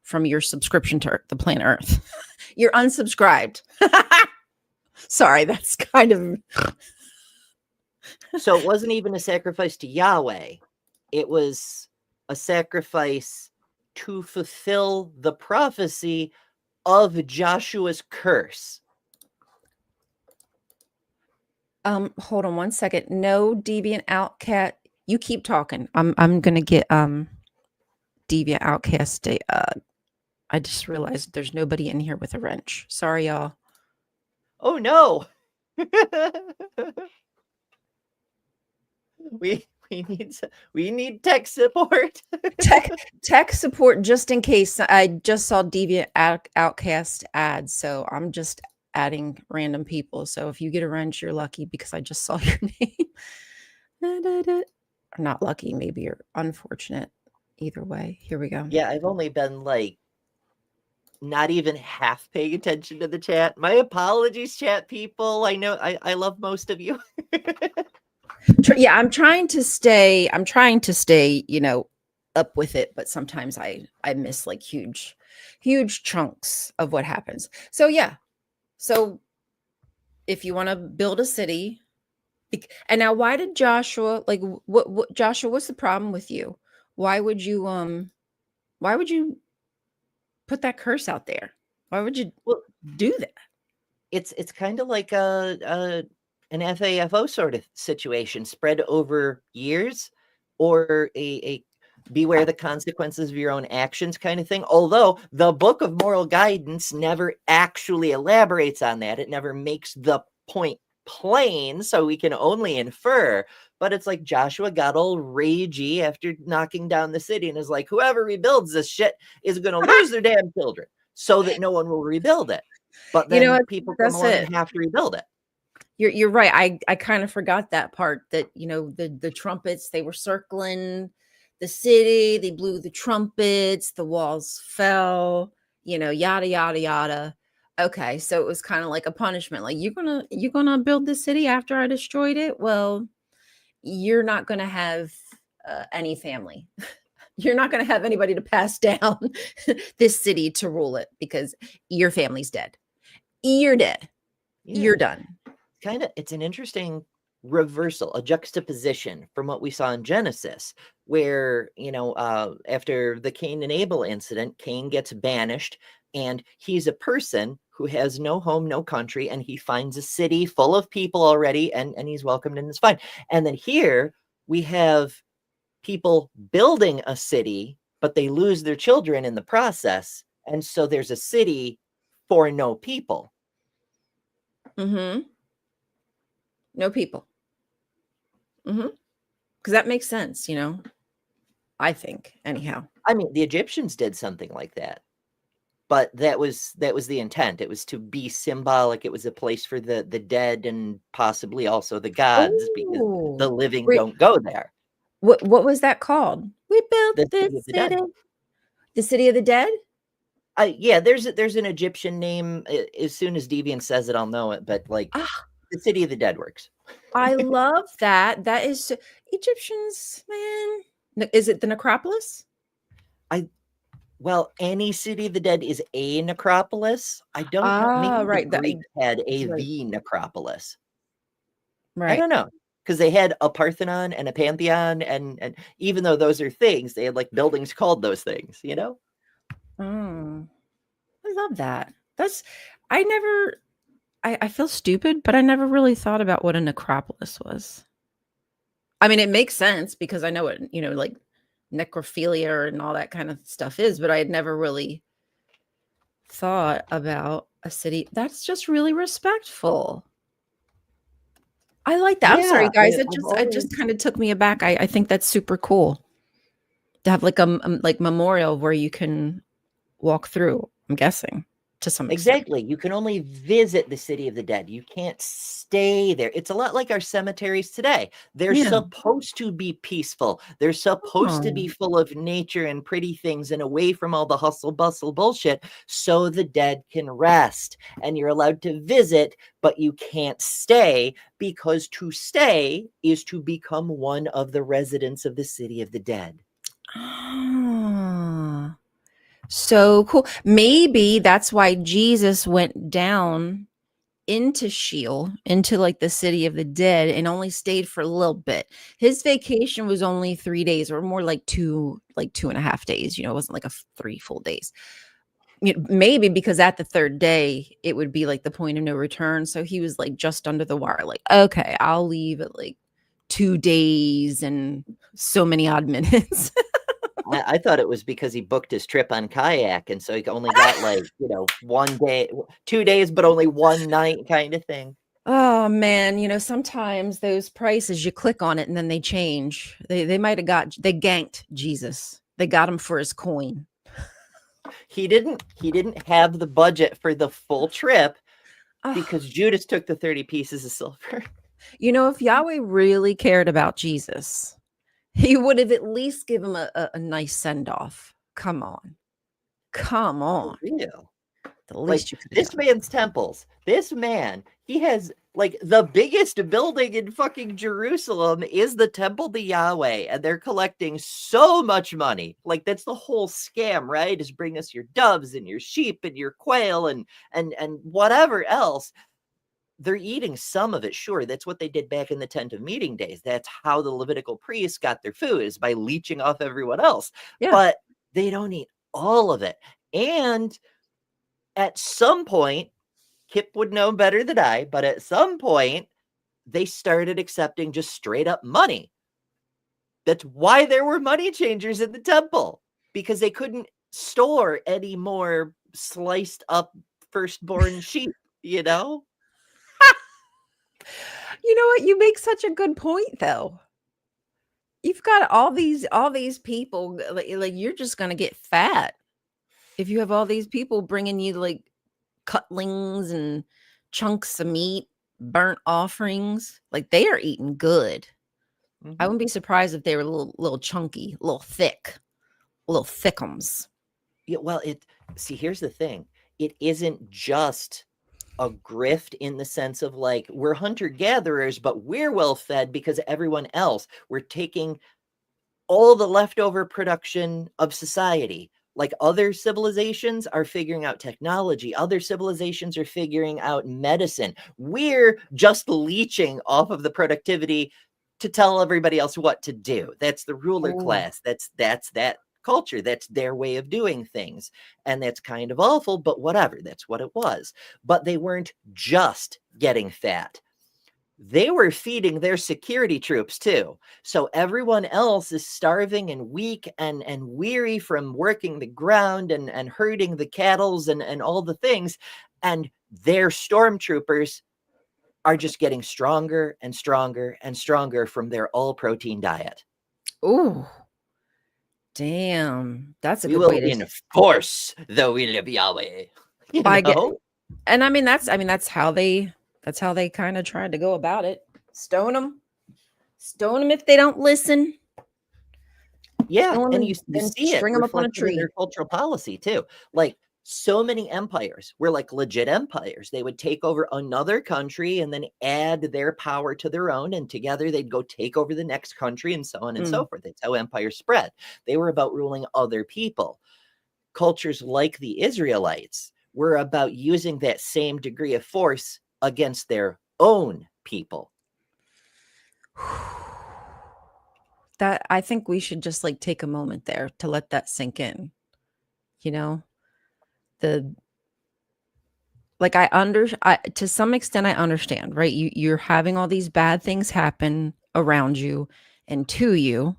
from your subscription to the planet Earth. You're unsubscribed. Sorry, that's kind of. So it wasn't even a sacrifice to Yahweh. It was a sacrifice to fulfill the prophecy of Joshua's curse. Hold on one second. No deviant outcast. You keep talking. I'm gonna get deviant outcast. I just realized there's nobody in here with a wrench. Sorry, y'all. Oh no. we need tech support. tech support, just in case. I just saw deviant outcast ads, so I'm just adding random people. So if you get a wrench, you're lucky because I just saw your name. Or not lucky, maybe you're unfortunate. Either way, here we go. Yeah, I've only been like not even half paying attention to the chat. My apologies, chat people. I know I love most of you. Yeah, I'm trying to stay, up with it, but sometimes I miss like huge chunks of what happens. So yeah. So if you want to build a city, and now why did Joshua, like what Joshua, what's the problem with you? Why would you put that curse out there? Why would you do that? It's kind of like an FAFO sort of situation spread over years, or a beware the consequences of your own actions kind of thing. Although the Book of Moral Guidance never actually elaborates on that. It never makes the point plain, so we can only infer. But it's like Joshua got all ragey after knocking down the city and is like, whoever rebuilds this shit is going to lose their damn children, so that no one will rebuild it. But then people come along and have to rebuild it. You're right. I kind of forgot that part, that the trumpets, they were circling the city, they blew the trumpets, the walls fell, yada yada yada. Okay, so it was kind of like a punishment, like you're gonna build the city after I destroyed it. Well, you're not gonna have any family. You're not gonna have anybody to pass down this city to rule it, because your family's dead. You're dead. Yeah. You're done. It's an interesting reversal, a juxtaposition from what we saw in Genesis, where after the Cain and Abel incident, Cain gets banished, and he's a person who has no home, no country, and he finds a city full of people already, and he's welcomed and it's fine. And then here we have people building a city, but they lose their children in the process, and so there's a city for no people. Mm-hmm. No people. Mm-hmm. Because that makes sense, I think, anyhow. I mean, the Egyptians did something like that, but that was the intent. It was to be symbolic. It was a place for the dead and possibly also the gods, because the living don't go there. What was that called? We built The this city of the dead. The city of the dead? Yeah, there's an Egyptian name. As soon as Deviant says it, I'll know it. But like, the city of the dead works. I love that. That is Egyptians, man. Is it the necropolis? Well, any city of the dead is a necropolis. I don't know. Maybe right. the Greeks had right. the necropolis. I Right. don't know, because they had a Parthenon and a Pantheon, and even though those are things, they had like buildings called those things, you know? Mm, I love that. That's I never I feel stupid, but I never really thought about what a necropolis was. I mean, it makes sense because I know what, like necrophilia and all that kind of stuff is, but I had never really thought about a city. That's just really respectful. I like that. I'm sorry, Yeah, guys. I've It just always kind of took me aback. I think that's super cool to have like like memorial where you can walk through. I'm guessing to some extent. exactly. You can only visit the city of the dead. You can't stay there. It's a lot like our cemeteries today. They're Yeah. supposed to be peaceful. They're supposed to be Oh. full of nature and pretty things and away from all the hustle bustle bullshit so the dead can rest. And you're allowed to visit, but you can't stay because to stay is to become one of the residents of the city of the dead. Ah. So cool. Maybe that's why Jesus went down into Sheol, into like the city of the dead, and only stayed for a little bit. His vacation was only 3 days, or more like 2.5 days. It wasn't like 3 full days. Maybe because at the third day, it would be like the point of no return. So he was like just under the wire, like, okay, I'll leave at like 2 days and so many odd minutes. I thought it was because he booked his trip on kayak, and so he only got like 1 day, 2 days, but only one night kind of thing. Oh man, sometimes those prices you click on it and then they change. They might have they ganked Jesus. They got him for his coin. He didn't have the budget for the full trip Oh, because Judas took the 30 pieces of silver. if Yahweh really cared about Jesus, he would have at least given him a nice send off. Come on. Come For on. real. The Like least you could have this done. man's temples. This man, he has like the biggest building in fucking Jerusalem is the temple to Yahweh, and they're collecting so much money. Like that's the whole scam, right? Is bring us your doves and your sheep and your quail and whatever else. They're eating some of it, sure. That's what they did back in the tent of meeting days. That's how the Levitical priests got their food, is by leeching off everyone else. Yeah. But they don't eat all of it. And at some point, Kip would know better than I, but at some point, they started accepting just straight up money. That's why there were money changers in the temple, because they couldn't store any more sliced up firstborn sheep, you know? You know what? You make such a good point though. You've got all these people like you're just going to get fat if you have all these people bringing you like cutlings and chunks of meat, burnt offerings. Like they are eating good. I Mm-hmm. wouldn't be surprised if they were a little chunky, a little thick, little thickums. Yeah, well, here's the thing. It isn't just a grift in the sense of like we're hunter gatherers, but we're well fed because everyone else, we're taking all the leftover production of society. Like other civilizations are figuring out technology, other civilizations are figuring out medicine. We're just leeching off of the productivity to tell everybody else what to do. That's the ruler Oh. class. That's that culture. That's their way of doing things. And that's kind of awful, but whatever. That's what it was. But they weren't just getting fat, they were feeding their security troops too. So everyone else is starving and weak and weary from working the ground and herding the cattles and all the things. And their stormtroopers are just getting stronger and stronger and stronger from their all protein diet. Oh, damn. That's a We good will way to enforce the will of Yahweh. You I get know? and that's how they kind of tried to go about it. Stone them. Stone them if they don't listen. Yeah, Kill them and and you then see it string them up on a reflected in tree. their cultural policy too. Like so many empires were like legit empires. They would take over another country and then add their power to their own, and together they'd go take over the next country and so on and so Mm. forth. That's how empires spread. They were about ruling other people. Cultures like the Israelites were about using that same degree of force against their own people. That I think we should just like take a moment there to let that sink in. You know, the like to some extent I understand, right? You're having all these bad things happen around you and to you.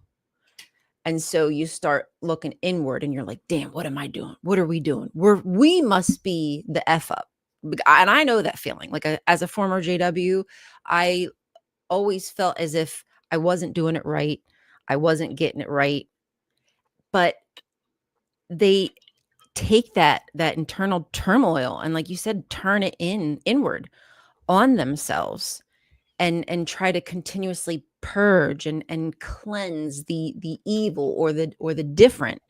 And so you start looking inward and you're like, damn, what am I doing? What are we doing? We must be the F up. And I know that feeling. Like as a former JW, I always felt as if I wasn't doing it right. I wasn't getting it right. But they take that internal turmoil and, like you said, turn it inward on themselves and try to continuously purge and cleanse the evil or the different,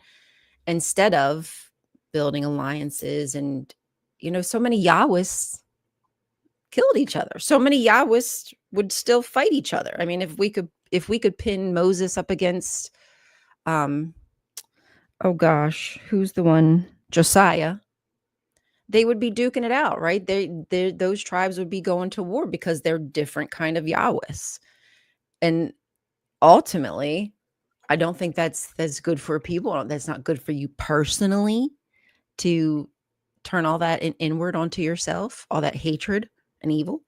instead of building alliances. And so many Yahwists killed each other. So many Yahwists would still fight each other. I mean, if we could pin Moses up against oh gosh, who's the one? Josiah. They would be duking it out, right? Those tribes would be going to war because they're different kind of Yahwists. And ultimately, I don't think that's good for people. That's not good for you personally, to turn all that inward onto yourself, all that hatred and evil.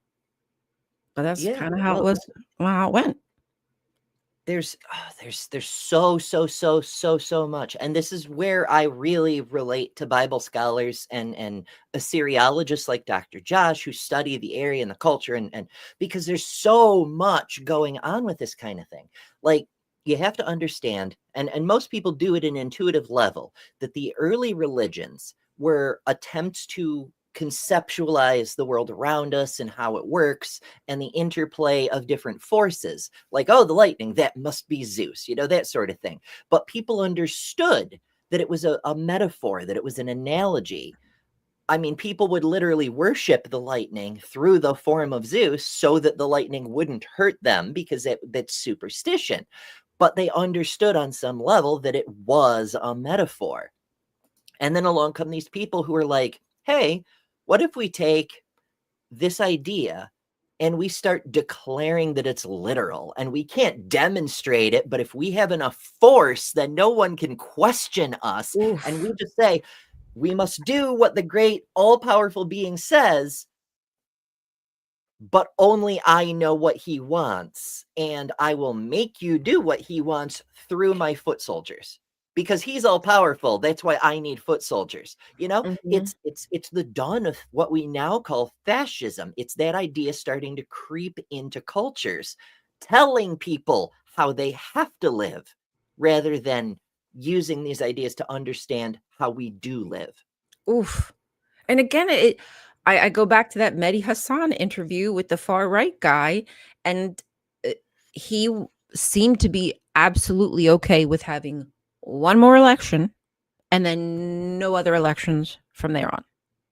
But that's Yeah, kind of how it well, was, how it went. there's so much, and this is where I really relate to Bible scholars and Assyriologists like Dr. Josh, who study the area and the culture, and because there's so much going on with this kind of thing. Like, you have to understand, and most people do it in an intuitive level, that the early religions were attempts to conceptualize the world around us and how it works, and the interplay of different forces, like, oh, the lightning, that must be Zeus, that sort of thing. But people understood that it was a metaphor, that it was an analogy. I mean, people would literally worship the lightning through the form of Zeus so that the lightning wouldn't hurt them, because that's superstition. But they understood on some level that it was a metaphor. And then along come these people who are like, hey, what if we take this idea and we start declaring that it's literal, and we can't demonstrate it, but if we have enough force, then no one can question us. Oof. And we just say, we must do what the great all-powerful being says, but only I know what he wants, and I will make you do what he wants through my foot soldiers, because he's all powerful. That's why I need foot soldiers. Mhm. It's the dawn of what we now call fascism. It's that idea starting to creep into cultures, telling people how they have to live, rather than using these ideas to understand how we do live. Oof. And again, I go back to that Mehdi Hassan interview with the far right guy, and uh, seemed to be absolutely okay with having one more election and then no other elections from there on,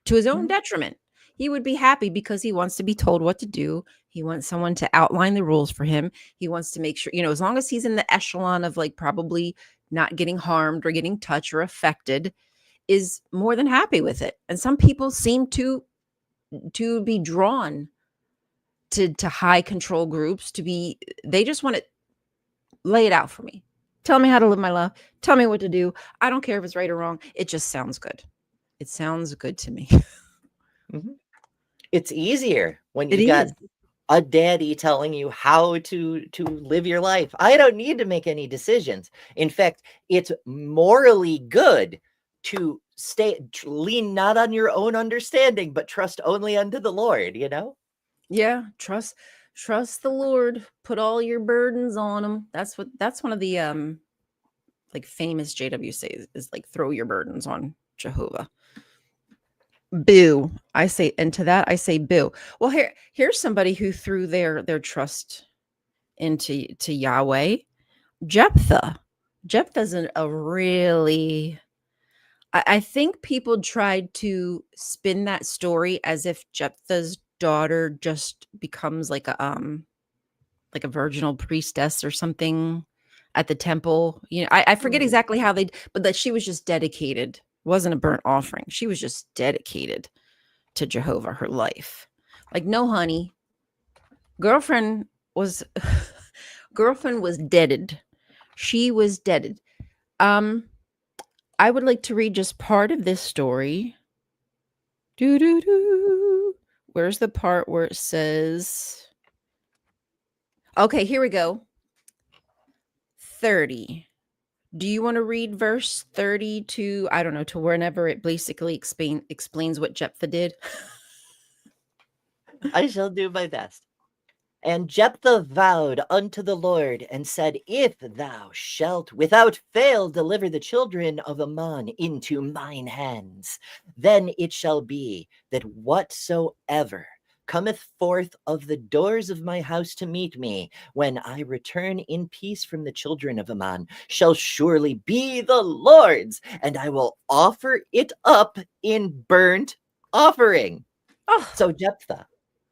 to his own Mhm. detriment. He would be happy because he wants to be told what to do. He wants someone to outline the rules for him. He wants to make sure, as long as he's in the echelon of like probably not getting harmed or getting touched or affected, is more than happy with it. And some people seem to be drawn to high control groups, they just want to lay it out for me. Tell me how to live my life. Tell me what to do. I don't care if it's right or wrong. It just sounds good. It sounds good to me. Mhm. It's easier when It you've got is. a daddy telling you how to live your life. I don't need to make any decisions. In fact, it's morally good to lean not on your own understanding, but trust only unto the Lord. Yeah, trust the Lord. Put all your burdens on him. That's one of the like famous JW says, is like, throw your burdens on Jehovah. Boo. I say, and to that I say boo. Well, here's somebody who threw their trust into Yahweh. Jephthah. Jephthah's a really, I think people tried to spin that story as if Jephthah's daughter just becomes like a virginal priestess or something at the temple. I forget Hmm. exactly how but that she was just dedicated. It wasn't a burnt offering. She was just dedicated to Jehovah, her life. Like, no, honey, girlfriend was Girlfriend was deaded. She was deaded. I would like to read just part of this story. Where's the part where it says... Okay, here we go. 30. Do you want to read verse 30 to, I don't know, to whenever it basically explains what Jephthah did? I shall do my best. And Jephthah vowed unto the Lord and said, If thou shalt without fail deliver the children of Ammon into mine hands, then it shall be that whatsoever cometh forth of the doors of my house to meet me, when I return in peace from the children of Ammon, shall surely be the Lord's, and I will offer it up in burnt offering. Oh, So Jephthah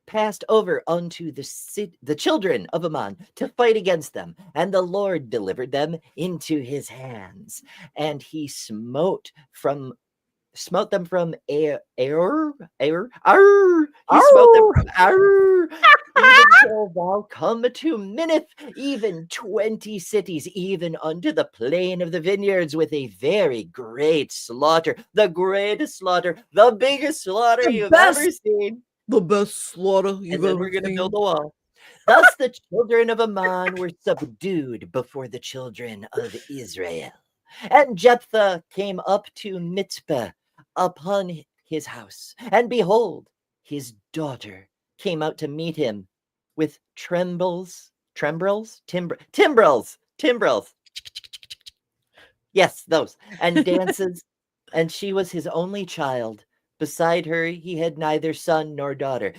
passed over unto the children of Ammon to fight against them, and the Lord delivered them into his hands, and he smote them from Ar. He smote them from Ar, even till thou come to Minnith, even 20 cities, even unto the plain of the vineyards, with a very great slaughter, the greatest slaughter, the biggest slaughter you've ever seen. The best slaughter you've And then ever we're going to seen. build a wall. Thus the children of Ammon were subdued before the children of Israel. And Jephthah came up to Mitzpah upon his house. And behold, his daughter came out to meet him with timbrels. Yes, those. And dances. And she was his only child. Beside her, he had neither son nor daughter.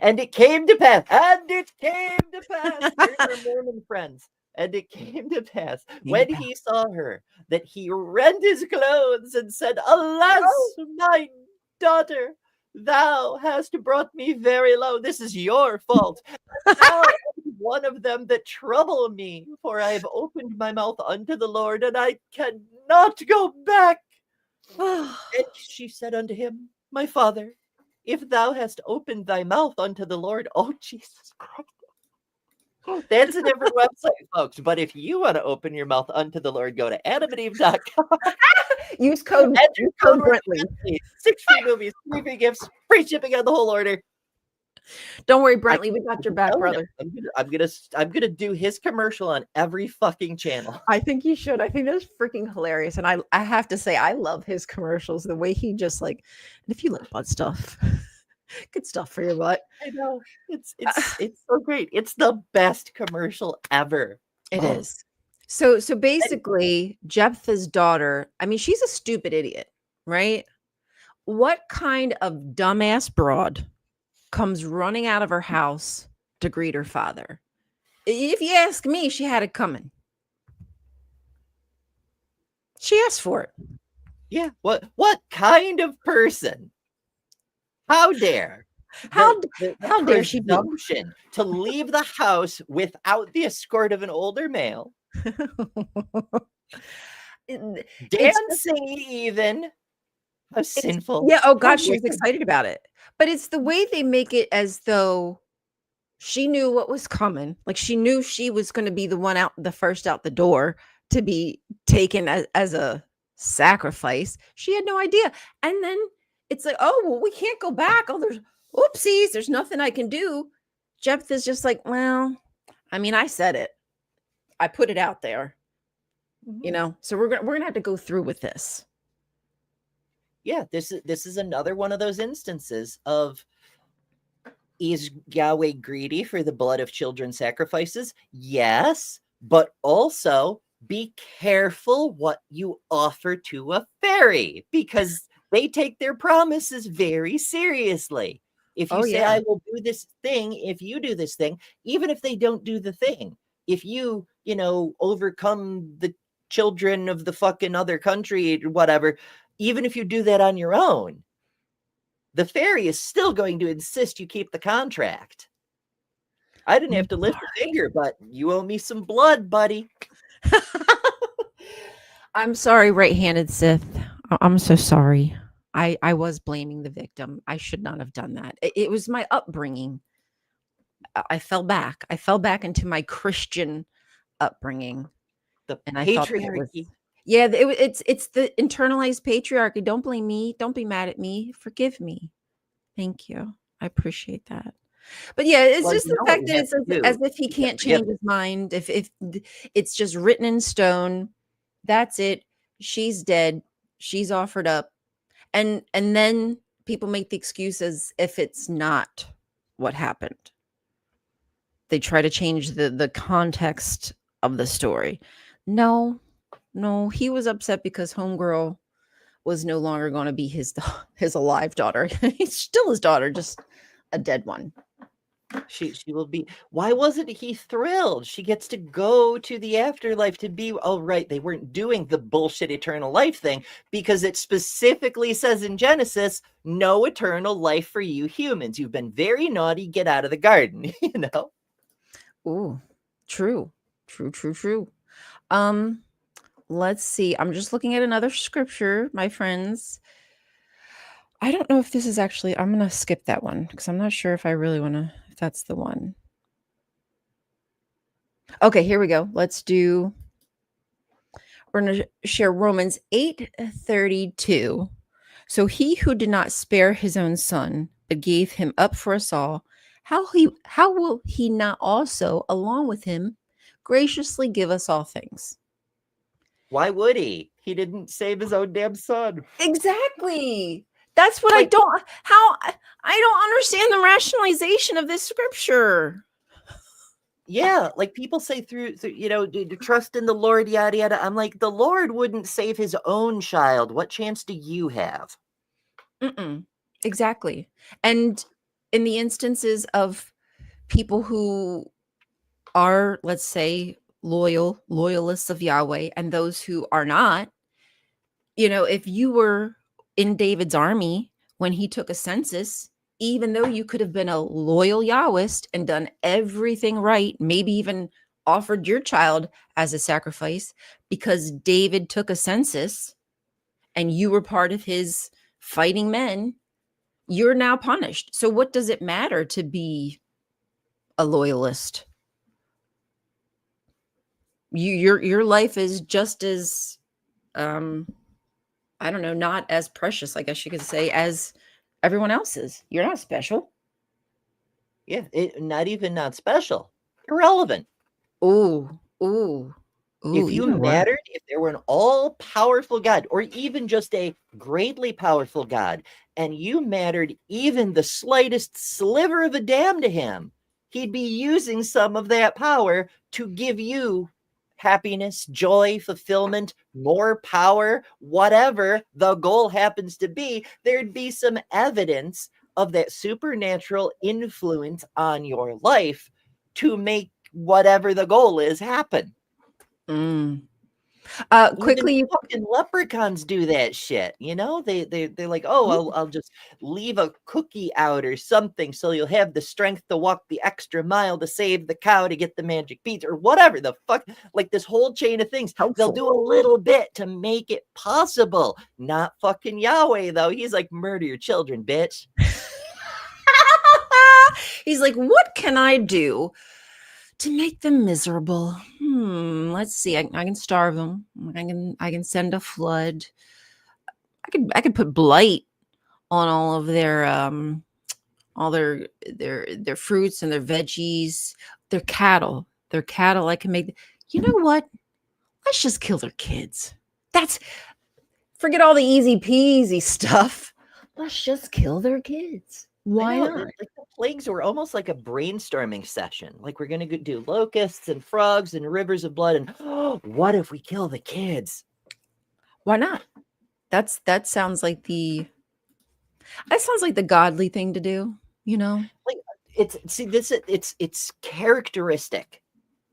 And it came to pass, here's our Mormon friends. And it came to pass, when he saw her, that he rent his clothes and said, Alas, my daughter, thou hast brought me very low. This is your fault. Thou art one of them that trouble me, for I have opened my mouth unto the Lord, and I cannot go back. And she said unto him, My father, if thou hast opened thy mouth unto the Lord, oh Jesus Christ. That's a different website, folks. But if you want to open your mouth unto the Lord, go to adamandeve.com. Use code Brentley. 6 free movies, 3 free gifts, free shipping on the whole order. Don't worry, Brentley, we got your back, brother. I'm gonna do his commercial on every fucking channel. I think you should. I think that's freaking hilarious. And I have to say, I love his commercials. The way he just like, and if you like butt stuff, good stuff for your butt. I know. It's so great. It's the best commercial ever. It is. So basically, Jephthah's daughter, I mean, she's a stupid idiot, right? What kind of dumbass broad comes running out of her house to greet her father? If you ask me, she had it coming. She asked for it. Yeah. What kind of person? How dare? How dare she be? To leave the house without the escort of an older male. Dancing even. How sinful. Yeah, oh God, she was excited about it. But it's the way they make it as though she knew what was coming. Like she knew she was going to be the first out the door to be taken as a sacrifice. She had no idea. And then it's like, oh, well, we can't go back. Oh, there's oopsies. There's nothing I can do. Jephthah's just like, well, I mean, I said it. I put it out there. You know, so we're gonna have to go through with this. Yeah, this is another one of those instances of, is Yahweh greedy for the blood of children sacrifices? Yes, but also be careful what you offer to a fairy, because they take their promises very seriously. If you say, I will do this thing, if you do this thing, even if they don't do the thing, if you overcome the children of the fucking other country or whatever, even if you do that on your own, the fairy is still going to insist you keep the contract. I didn't have to lift a finger, but you owe me some blood, buddy. I'm sorry, right-handed Sith. I'm so sorry. I was blaming the victim. I should not have done that. It was my upbringing. I fell back. I fell back into my Christian upbringing, The and I thought that was patriarchy. yeah. It's the internalized patriarchy. Don't blame me. Don't be mad at me. Forgive me. Thank you. I appreciate that. But yeah, it's Well, just you the know what fact you that have it's to as do. if he You can't can't forgive change him. his mind. If it's just written in stone, that's it. She's dead. She's offered up, and then people make the excuse as if it's not what happened. They try to change the context of the story. No, no, he was upset because homegirl was no longer going to be his alive daughter. He's still his daughter, just a dead one. She will be. Why wasn't he thrilled? She gets to go to the afterlife to be. Oh, right. They weren't doing the bullshit eternal life thing because it specifically says in Genesis, no eternal life for you humans. You've been very naughty. Get out of the garden. You know? Ooh, true. True, true, true. Um, let's see. I'm just looking at another scripture, my friends. I don't know if this is actually I'm gonna skip that one because I'm not sure if I really wanna if that's the one. Okay, here we go. We're gonna share Romans 8:32. So he who did not spare his own son, but gave him up for us all, how will he not also, along with him, graciously give us all things? Why would he? He didn't save his own damn son. Exactly. That's what Like, I don't understand the rationalization of this scripture. yeah, like people say through you know, to trust in the Lord, yada yada. I'm like, the Lord wouldn't save his own child. What chance do you have? Mm-mm. Exactly. And in the instances of people who are, let's say, loyalists of Yahweh, and those who are not, if you were in David's army when he took a census, even though you could have been a loyal Yahwist and done everything right, maybe even offered your child as a sacrifice because David took a census and you were part of his fighting men, you're now punished. So what does it matter to be a loyalist? Your life is just as I don't know, not as precious, I guess you could say, as everyone else's. You're not special. Yeah, not special, irrelevant. Ooh, ooh, ooh, If you you know what? mattered, if there were an all-powerful God, or even just a greatly powerful God, and you mattered even the slightest sliver of a damn to him, he'd be using some of that power to give you happiness, joy, fulfillment, more power, whatever the goal happens to be. There'd be some evidence of that supernatural influence on your life to make whatever the goal is happen. Mm. Even Quickly, fucking leprechauns do that shit, you know? They're like, oh, I'll just leave a cookie out or something so you'll have the strength to walk the extra mile to save the cow to get the magic beads or whatever the fuck. Like this whole chain of things. They'll helpful. do a little bit to make it possible. Not fucking Yahweh though. He's like, murder your children, bitch. He's like, what can I do to make them miserable? Let's see. I can starve them. I can send a flood. I could put blight on all their fruits and their veggies, their cattle. Their cattle. I can make. You know what? Let's just kill their kids. That's forget all the easy peasy stuff. Let's just kill their kids. I Why know, not? like the plagues were almost like a brainstorming session. Like we're gonna do locusts and frogs and rivers of blood, and oh, what if we kill the kids? Why not? That sounds like the godly thing to do, you know? Like it's characteristic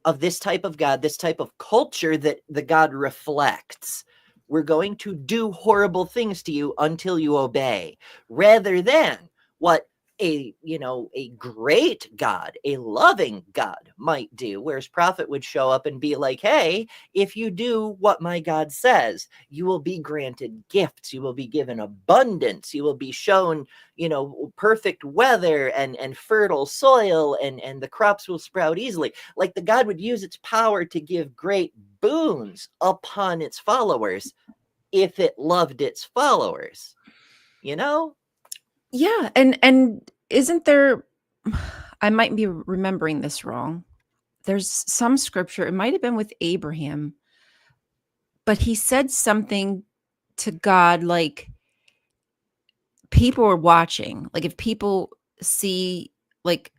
of this type of God, this type of culture that the God reflects. We're going to do horrible things to you until you obey, rather than what a great God, a loving God might do, whereas prophet would show up and be like, hey, if you do what my God says, you will be granted gifts, you will be given abundance, you will be shown, perfect weather and fertile soil, and the crops will sprout easily. Like the God would use its power to give great boons upon its followers if it loved its followers, Yeah, and isn't there, I might be remembering this wrong. There's some scripture, it might have been with Abraham, but he said something to God like, people are watching. Like if people see like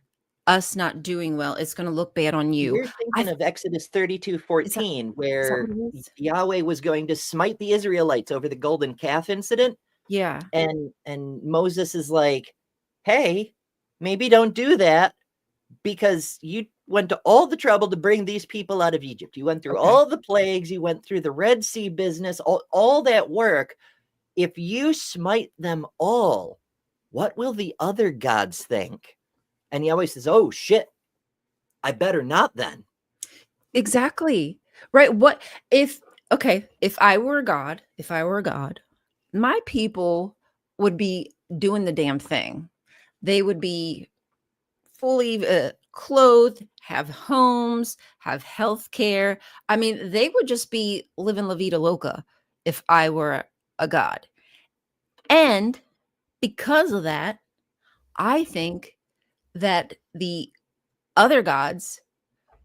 us not doing well, it's going to look bad on you. You're thinking of Exodus 32:14, Is that where what it is? Yahweh was going to smite the Israelites over the golden calf incident. Yeah. And Moses is like, hey, maybe don't do that, because you went to all the trouble to bring these people out of Egypt. You went through Okay. all the plagues, you went through the Red Sea business, all that work. If you smite them all, what will the other gods think? And Yahweh says, oh shit, I better not then. Exactly. Right. What if, okay, if I were a god, my people would be doing the damn thing. They would be fully clothed, have homes, have health care. I mean, they would just be living La Vida Loca if I were a god. And because of that, I think that the other gods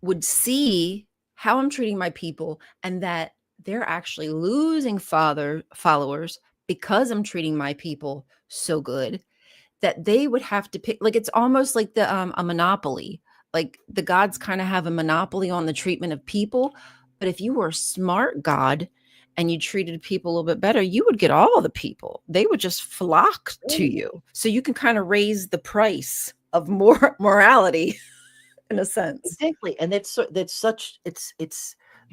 would see how I'm treating my people and that they're actually losing followers because I'm treating my people so good, that they would have to pick. Like it's almost like a monopoly. Like the gods kind of have a monopoly on the treatment of people, but if you were a smart god and you treated people a little bit better, you would get all the people. They would just flock to you. So you can kind of raise the price of more morality in a sense. Exactly. And it's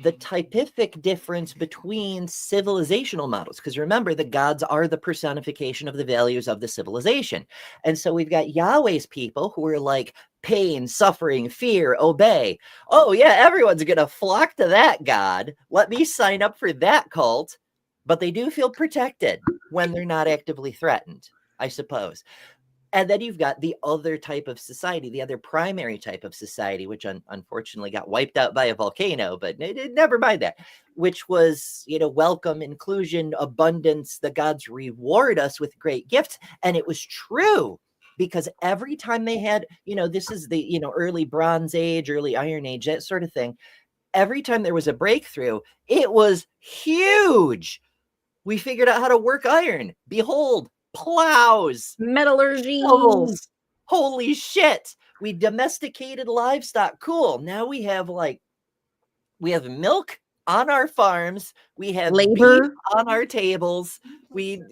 the typific difference between civilizational models, because remember, the gods are the personification of the values of the civilization. And so we've got Yahweh's people who are like pain, suffering, fear, obey. Oh yeah, everyone's gonna flock to that god. Let me sign up for that cult. But they do feel protected when they're not actively threatened, I suppose. And then you've got the other type of society, the other primary type of society, which unfortunately got wiped out by a volcano, but never mind that, which was, welcome, inclusion, abundance. The gods reward us with great gifts. And it was true, because every time they had, this is the, early Bronze Age, early Iron Age, that sort of thing. Every time there was a breakthrough, it was huge. We figured out how to work iron. Behold, plows, Metallurgy. shovels. Holy shit. We domesticated livestock. Cool. Now we have milk on our farms. We have Labor beef on our tables. We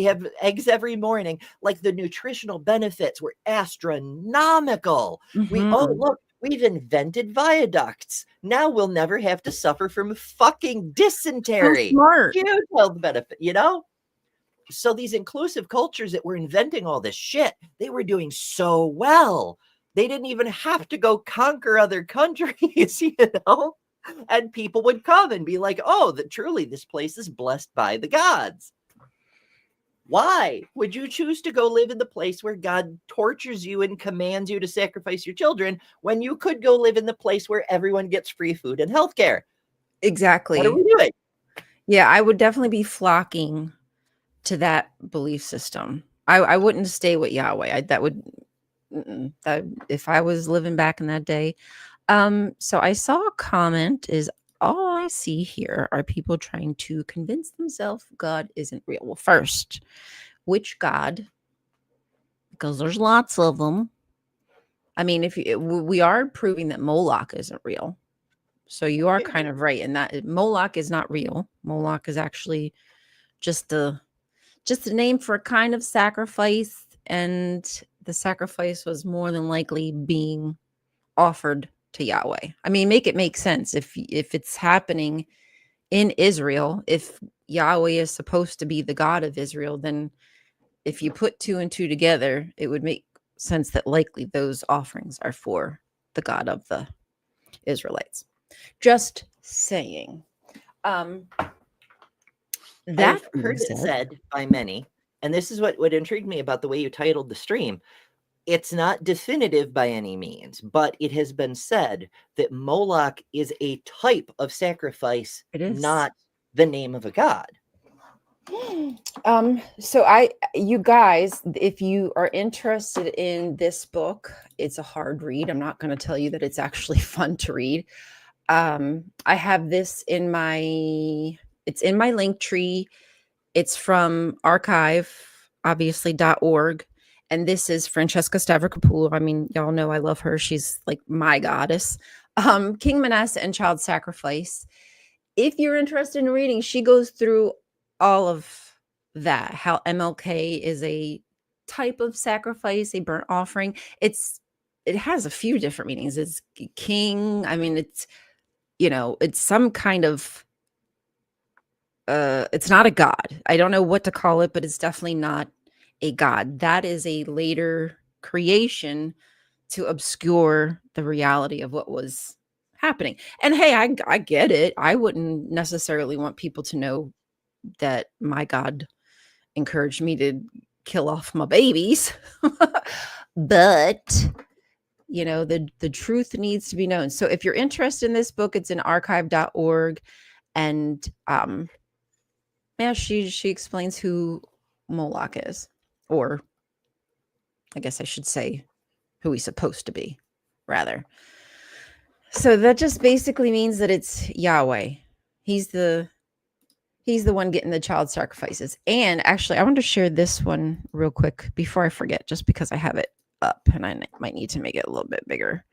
have eggs every morning. Like the nutritional benefits were astronomical. Look, we've invented viaducts. Now we'll never have to suffer from fucking dysentery. So smart. Huge health benefit, So these inclusive cultures that were inventing all this shit, they were doing so well. They didn't even have to go conquer other countries, and people would come and be like, oh, truly this place is blessed by the gods. Why would you choose to go live in the place where God tortures you and commands you to sacrifice your children when you could go live in the place where everyone gets free food and healthcare? Exactly. What are we doing? Yeah, I would definitely be flocking to that belief system. I wouldn't stay with Yahweh. That if I was living back in that day. So I saw a comment is, all I see here are people trying to convince themselves God isn't real. Well, first, which God? Because there's lots of them. I mean, we are proving that Moloch isn't real. So you are kind of right in that Moloch is not real. Moloch is actually just a name for a kind of sacrifice, and the sacrifice was more than likely being offered to Yahweh. I mean, make it make sense. If it's happening in Israel, if Yahweh is supposed to be the God of Israel, then if you put two and two together, it would make sense that likely those offerings are for the God of the Israelites. Just saying. That I've being heard it said, said by many, and this is what intrigued me about the way you titled the stream. It's not definitive by any means, but it has been said that Moloch is a type of sacrifice, it is. not the name of a god. So you guys, if you are interested in this book, it's a hard read. I'm not going to tell you that it's actually fun to read. I have this in my link tree. It's from archive, obviously.org. And this is Francesca Stavrakopoulou. I mean, y'all know I love her. She's like my goddess. King Manasseh and child sacrifice. If you're interested in reading, she goes through all of that, how MLK is a type of sacrifice, a burnt offering. It has a few different meanings. It's king. I mean, it's, it's some kind of, it's not a god. I don't know what to call it, but it's definitely not a god. That is a later creation to obscure the reality of what was happening. And hey, I get it. I wouldn't necessarily want people to know that my God encouraged me to kill off my babies. But the truth needs to be known. So if you're interested in this book, it's in archive.org. And she explains who Moloch is, or I guess I should say who he's supposed to be, rather. So that just basically means that it's Yahweh. He's the one getting the child sacrifices. And actually, I want to share this one real quick before I forget, just because I have it up and I might need to make it a little bit bigger.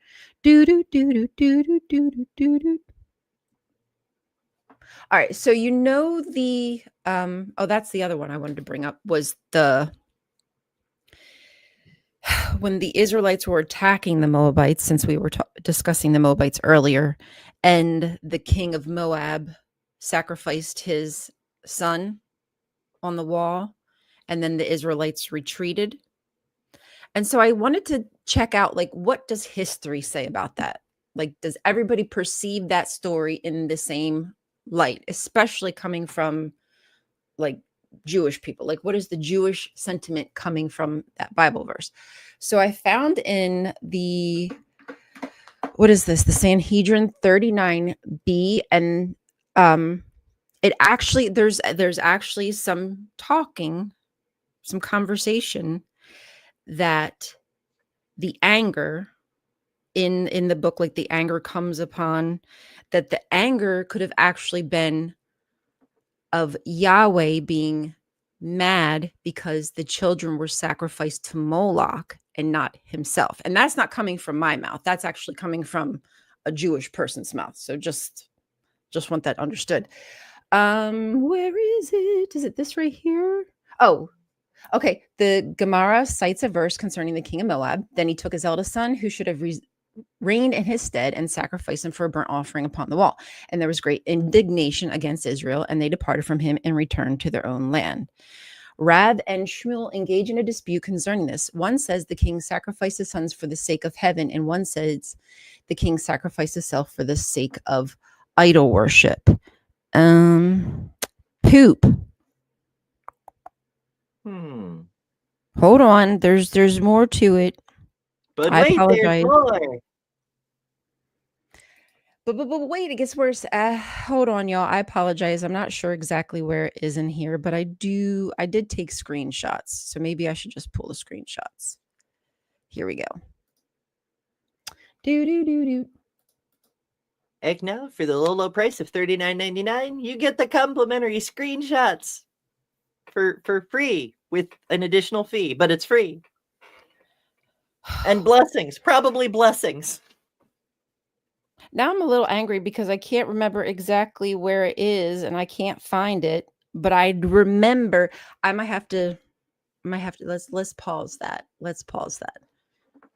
All right. So the that's the other one I wanted to bring up, was when the Israelites were attacking the Moabites, since we were discussing the Moabites earlier, and the king of Moab sacrificed his son on the wall, and then the Israelites retreated. And so I wanted to check out, like, what does history say about that? Like, does everybody perceive that story in the same light, especially coming from, like, Jewish people? Like, what is the Jewish sentiment coming from that Bible verse? So I found in the Sanhedrin 39b, and it actually, there's actually some conversation that the anger in the book, like the anger comes upon, that the anger could have actually been of Yahweh being mad because the children were sacrificed to Moloch and not himself. And that's not coming from my mouth. That's actually coming from a Jewish person's mouth. So just want that understood. Where is it? Is it this right here? Oh, okay. The Gemara cites a verse concerning the king of Moab. Then he took his eldest son, who should have reigned in his stead, and sacrificed him for a burnt offering upon the wall. And there was great indignation against Israel, and they departed from him and returned to their own land. Rab and Shmuel engage in a dispute concerning this. One says the king sacrificed his sons for the sake of heaven, and one says the king sacrificed himself for the sake of idol worship. Poop. Hold on. There's more to it. But I wait, apologize. there's more. But wait, it gets worse. Hold on, y'all. I apologize. I'm not sure exactly where it is in here, but I did take screenshots. So maybe I should just pull the screenshots. Here we go. Heck no, for the low price of $39.99, you get the complimentary screenshots for free with an additional fee, but it's free. And blessings, probably blessings. Now I'm a little angry because I can't remember exactly where it is and I can't find it, but I remember. I might have to let's pause that. Let's pause that.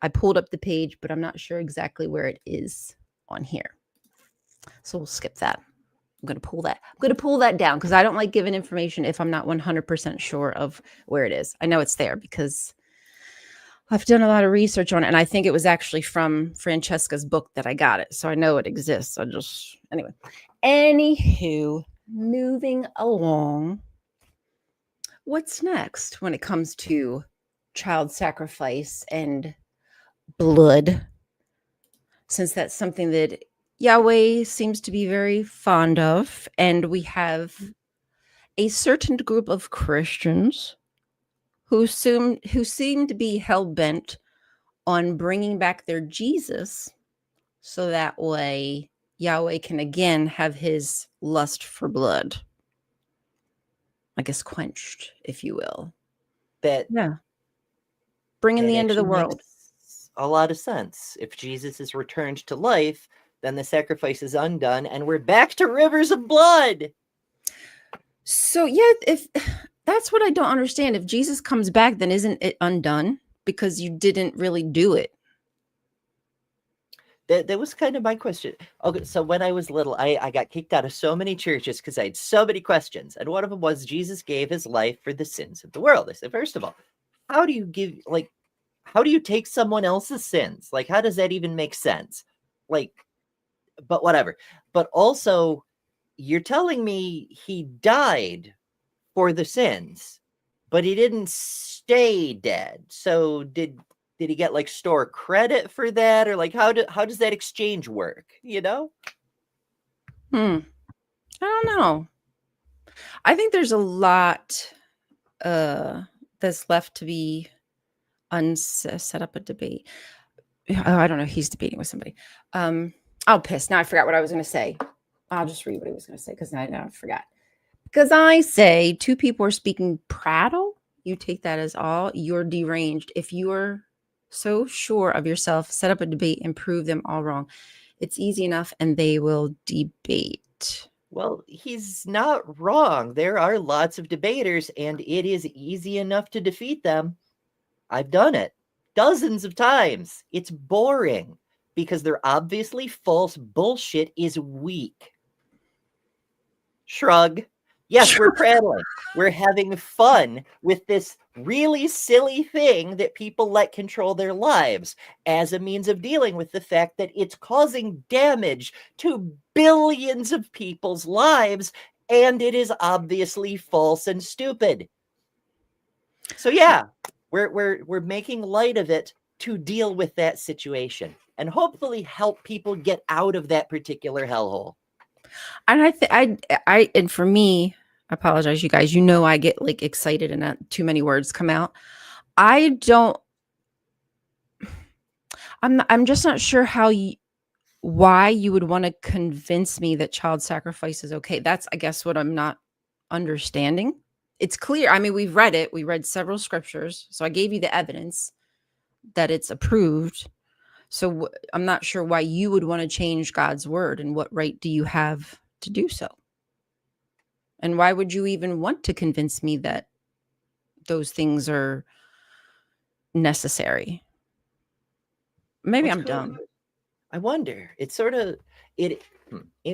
I pulled up the page, but I'm not sure exactly where it is on here. So we'll skip that. I'm going to pull that down because I don't like giving information if I'm not 100% sure of where it is. I know it's there because I've done a lot of research on it, and I think it was actually from Francesca's book that I got it, so I know it exists. Anyway. Anywho, moving along. What's next when it comes to child sacrifice and blood? Since that's something that Yahweh seems to be very fond of, and we have a certain group of Christians who seem to be hell-bent on bringing back their Jesus, so that way Yahweh can again have his lust for blood, I guess, quenched, if you will. That Bringing the end of the actually world. makes a lot of sense. If Jesus is returned to life, then the sacrifice is undone, and we're back to rivers of blood. So yeah, if that's what I don't understand. If Jesus comes back, then isn't it undone because you didn't really do it? That was kind of my question. Okay, so when I was little, I got kicked out of so many churches because I had so many questions. And one of them was Jesus gave his life for the sins of the world. I said, first of all, how do you take someone else's sins? Like, how does that even make sense? Like, but whatever. But also, you're telling me he died for the sins, but he didn't stay dead. So did he get like store credit for that, or like how does that exchange work? I don't know. I think there's a lot that's left to be set up a debate. I don't know. He's debating with somebody. Oh, piss. Now I forgot what I was going to say. I'll just read what he was going to say because now I forgot. Because I say two people are speaking prattle. You take that as all. You're deranged. If you are so sure of yourself, set up a debate and prove them all wrong. It's easy enough and they will debate. Well, he's not wrong. There are lots of debaters, and it is easy enough to defeat them. I've done it dozens of times. It's boring because their obviously false bullshit is weak. Shrug. Yes, we're prattling. We're having fun with this really silly thing that people let control their lives as a means of dealing with the fact that it's causing damage to billions of people's lives, and it is obviously false and stupid. So yeah, we're making light of it to deal with that situation and hopefully help people get out of that particular hellhole. And I and for me, I apologize, you guys. You know, I get like excited and not too many words come out. I'm just not sure why you would want to convince me that child sacrifice is okay. That's, I guess, what I'm not understanding. It's clear. I mean, we've read it. We read several scriptures. So I gave you the evidence that it's approved. So I'm not sure why you would want to change God's word, and what right do you have to do so? And why would you even want to convince me that those things are necessary? Maybe I'm dumb. I wonder. It's sort of it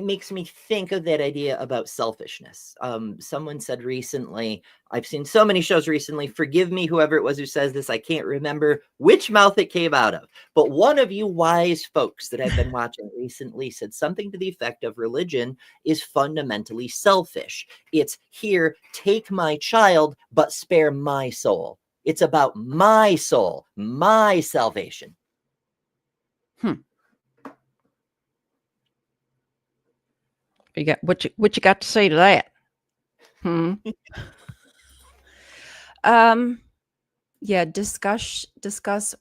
makes me think of that idea about selfishness. Someone said recently, I've seen so many shows recently, forgive me, whoever it was who says this, I can't remember which mouth it came out of, but one of you wise folks that I've been watching recently said something to the effect of religion is fundamentally selfish. It's here, take my child, but spare my soul. It's about my soul, my salvation. You got what you got to say to that? Yeah, discuss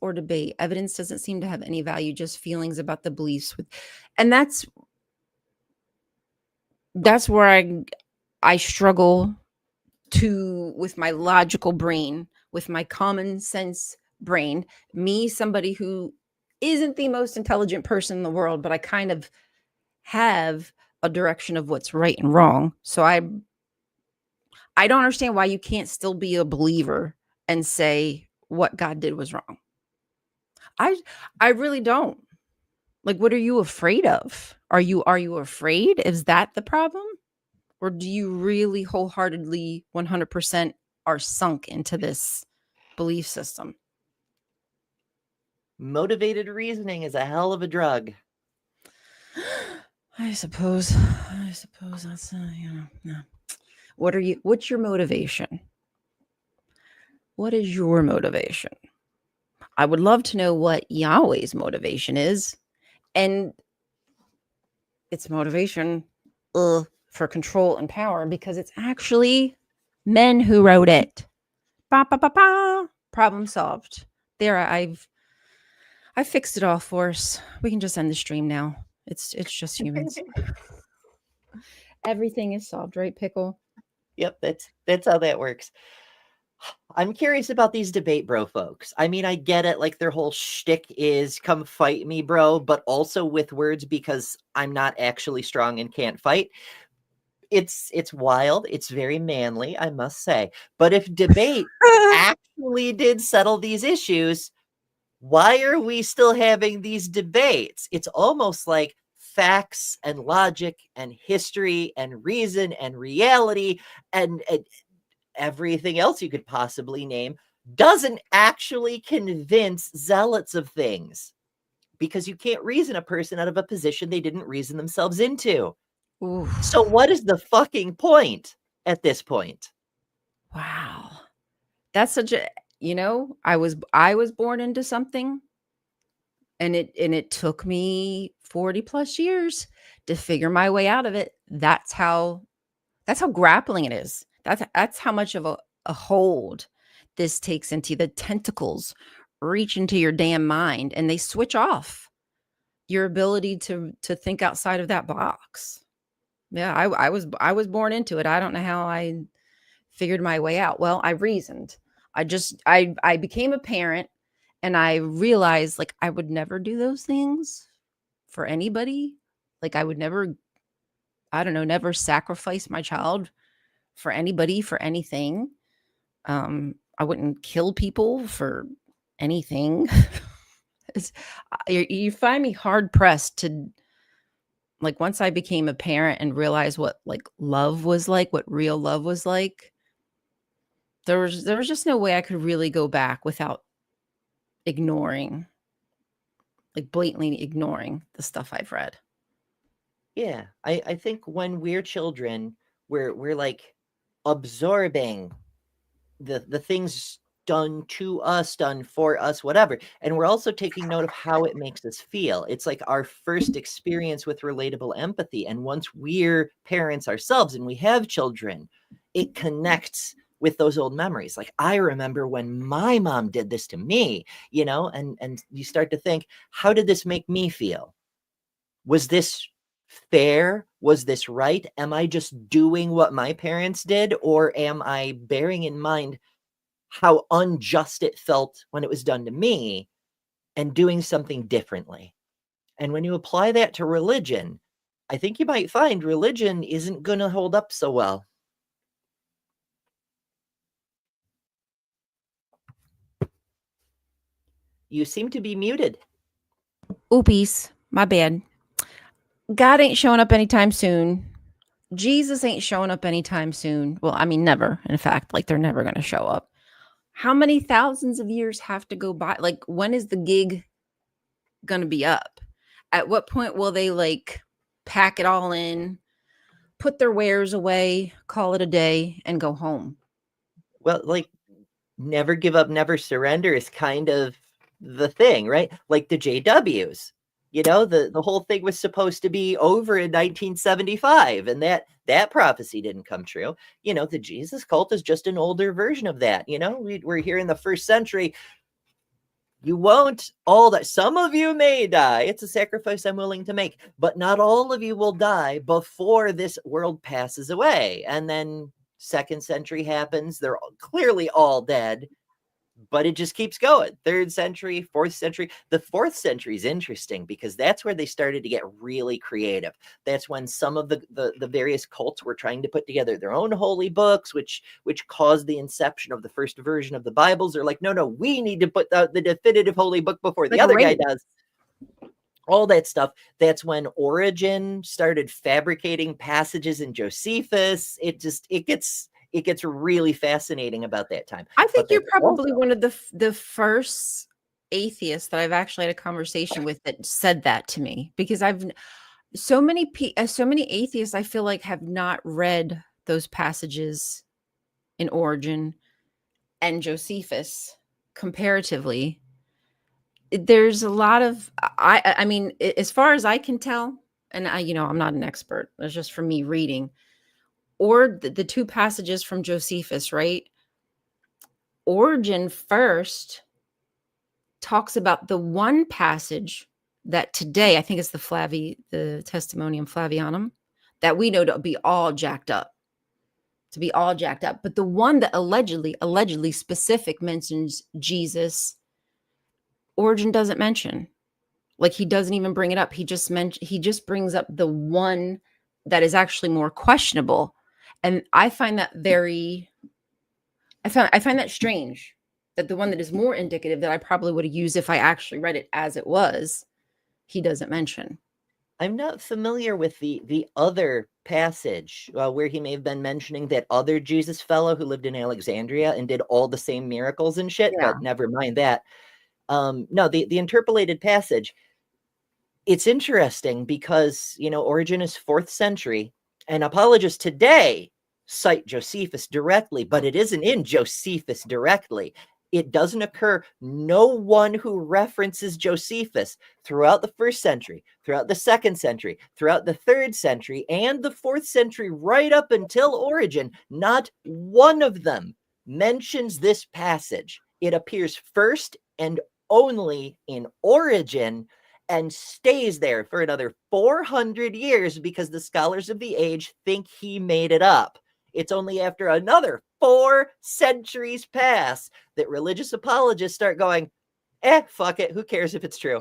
or debate. Evidence doesn't seem to have any value, just feelings about the beliefs and that's where I struggle with my logical brain, with my common sense brain. Me, somebody who isn't the most intelligent person in the world, but I kind of have a direction of what's right and wrong. So I don't understand why you can't still be a believer and say what God did was wrong. I really don't. Like, what are you afraid of? Are you afraid? Is that the problem? Or do you really wholeheartedly 100% are sunk into this belief system? Motivated reasoning is a hell of a drug. I suppose that's no. What's your motivation? What is your motivation? I would love to know what Yahweh's motivation is, and its motivation for control and power, because it's actually men who wrote it. Ba, ba, ba, ba. Problem solved. There, I fixed it all for us. We can just end the stream now. It's just humans. Everything is solved, right, Pickle? Yep, that's how that works. I'm curious about these debate bro folks. I mean, I get it, like their whole shtick is come fight me, bro, but also with words because I'm not actually strong and can't fight. It's wild. It's very manly, I must say. But if debate actually did settle these issues, why are we still having these debates? It's almost like facts and logic and history and reason and reality and everything else you could possibly name doesn't actually convince zealots of things, because you can't reason a person out of a position they didn't reason themselves into. Ooh. So what is the fucking point at this point? Wow. That's such a, I was born into something, and it took me 40 plus years to figure my way out of it. That's how grappling it is. That's how much of a hold this takes into the tentacles, reach into your damn mind, and they switch off your ability to think outside of that box. Yeah, I was born into it. I don't know how I figured my way out. Well, I reasoned. I became a parent, and I realized, like, I would never do those things for anybody. Like, I would never, I don't know, never sacrifice my child for anybody, for anything. I wouldn't kill people for anything. You find me hard pressed to, like, once I became a parent and realized what, like, love was like, what real love was like, there was just no way I could really go back without ignoring, like, blatantly ignoring the stuff I've read. Yeah, I think when we're children, we're like absorbing the things done to us, done for us, whatever. And we're also taking note of how it makes us feel. It's like our first experience with relatable empathy. And once we're parents ourselves and we have children, it connects with those old memories. Like, I remember when my mom did this to me, and you start to think, how did this make me feel? Was this fair? Was this right? Am I just doing what my parents did? Or am I bearing in mind how unjust it felt when it was done to me and doing something differently? And when you apply that to religion, I think you might find religion isn't going to hold up so well. You seem to be muted. Oopies, my bad. God ain't showing up anytime soon. Jesus ain't showing up anytime soon. Well, I mean, never. In fact, like, they're never going to show up. How many thousands of years have to go by? Like, when is the gig going to be up? At what point will they, like, pack it all in, put their wares away, call it a day, and go home? Well, like, never give up, never surrender is kind of the thing, right? Like the JWs, the whole thing was supposed to be over in 1975, and that prophecy didn't come true. The Jesus cult is just an older version of that. We're here in the first century. You won't all die. Some of you may die. It's a sacrifice I'm willing to make, but not all of you will die before this world passes away. And then second century happens. They're clearly all dead, but it just keeps going. Third century, fourth century. The fourth century is interesting because that's where they started to get really creative. That's when some of the various cults were trying to put together their own holy books, which caused the inception of the first version of the Bibles. They're like, no, we need to put out the definitive holy book before the other guy does. All that stuff. That's when Origen started fabricating passages in Josephus. It gets really fascinating about that time. I think you're probably one of the first atheists that I've actually had a conversation with that said that to me, because so many atheists I feel like have not read those passages in Origin and Josephus comparatively. There's a lot of I mean, as far as I can tell, and I'm not an expert. It's just from me reading, or the two passages from Josephus, right? Origin first talks about the one passage that today I think is the Testimonium Flavianum, that we know to be all jacked up, but the one that allegedly specific mentions Jesus, Origin doesn't mention. Like, he doesn't even bring it up. He just brings up the one that is actually more questionable. And I find that I find that strange, that the one that is more indicative, that I probably would have used if I actually read it as it was, he doesn't mention. I'm not familiar with the other passage where he may have been mentioning that other Jesus fellow who lived in Alexandria and did all the same miracles and shit, Yeah. but never mind that. No, the interpolated passage, it's interesting because, Origen is 4th century, and apologists today cite Josephus directly, but it isn't in Josephus directly. It doesn't occur. No one who references Josephus throughout the 1st century, throughout the 2nd century, throughout the 3rd century, and the 4th century, right up until Origen, not one of them mentions this passage. It appears first and only in Origen, and stays there for another 400 years because the scholars of the age think he made it up. It's only after another 4 centuries pass that religious apologists start going, fuck it, who cares if it's true?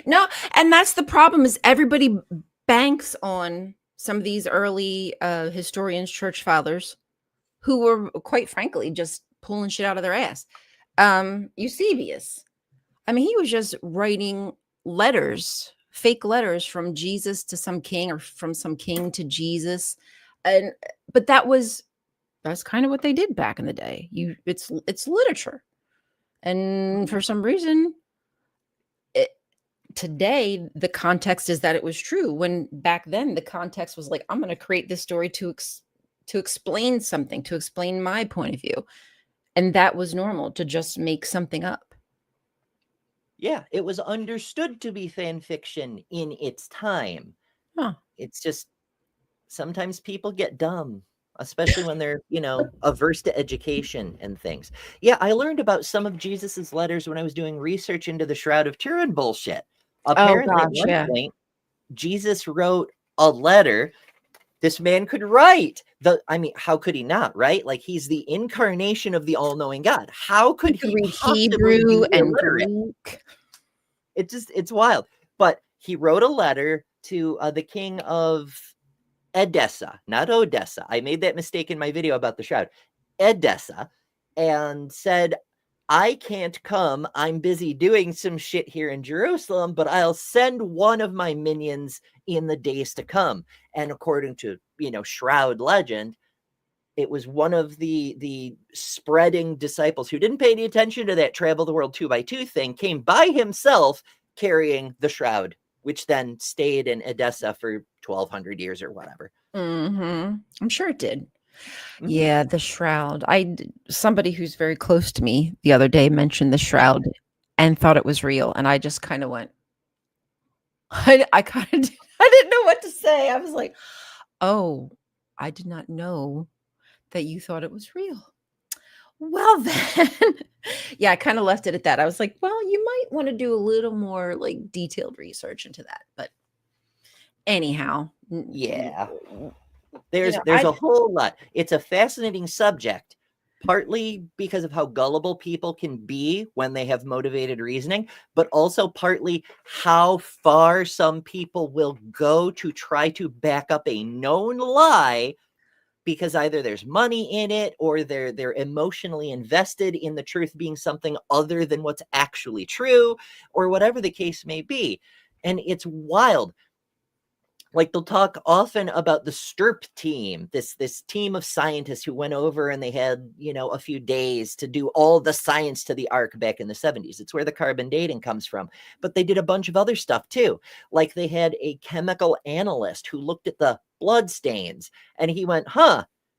No, and that's the problem, is everybody banks on some of these early historians, church fathers, who were, quite frankly, just pulling shit out of their ass. Eusebius, I mean, he was just writing letters, fake letters from Jesus to some king, or from some king to Jesus. But that's kind of what they did back in the day. It's literature. And for some reason, today the context is that it was true, when back then the context was like, I'm going to create this story to explain something, to explain my point of view. And that was normal, to just make something up. Yeah, it was understood to be fan fiction in its time. Huh. It's just sometimes people get dumb, especially when they're, averse to education and things. Yeah, I learned about some of Jesus's letters when I was doing research into the Shroud of Turin bullshit. Apparently, at one point, Jesus wrote a letter. This man could write. How could he not, right? Like, he's the incarnation of the all-knowing God. How could he read possibly Hebrew be and illiterate? Greek? It's wild. But he wrote a letter to the king of Edessa, not Odessa. I made that mistake in my video about the shroud. Edessa, and said, I can't come. I'm busy doing some shit here in Jerusalem, but I'll send one of my minions in the days to come. And according to, Shroud legend, it was one of the spreading disciples who didn't pay any attention to that travel the world 2x2 thing, came by himself carrying the shroud, which then stayed in Edessa for 1,200 years or whatever. Mm-hmm. I'm sure it did. Mm-hmm. Yeah, the shroud. Somebody who's very close to me the other day mentioned the shroud and thought it was real, and I just kind of went. I didn't know what to say. I was like, "Oh, I did not know that you thought it was real." Well, then, yeah, I kind of left it at that. I was like, "Well, you might want to do a little more like detailed research into that." But anyhow, yeah. There's a whole lot. It's a fascinating subject, partly because of how gullible people can be when they have motivated reasoning, but also partly how far some people will go to try to back up a known lie, because either there's money in it or they're emotionally invested in the truth being something other than what's actually true, or whatever the case may be. And it's wild. Like, they'll talk often about the STRP team, this team of scientists who went over and they had, a few days to do all the science to the ark back in the 70s. It's where the carbon dating comes from. But they did a bunch of other stuff too. Like, they had a chemical analyst who looked at the blood stains and he went,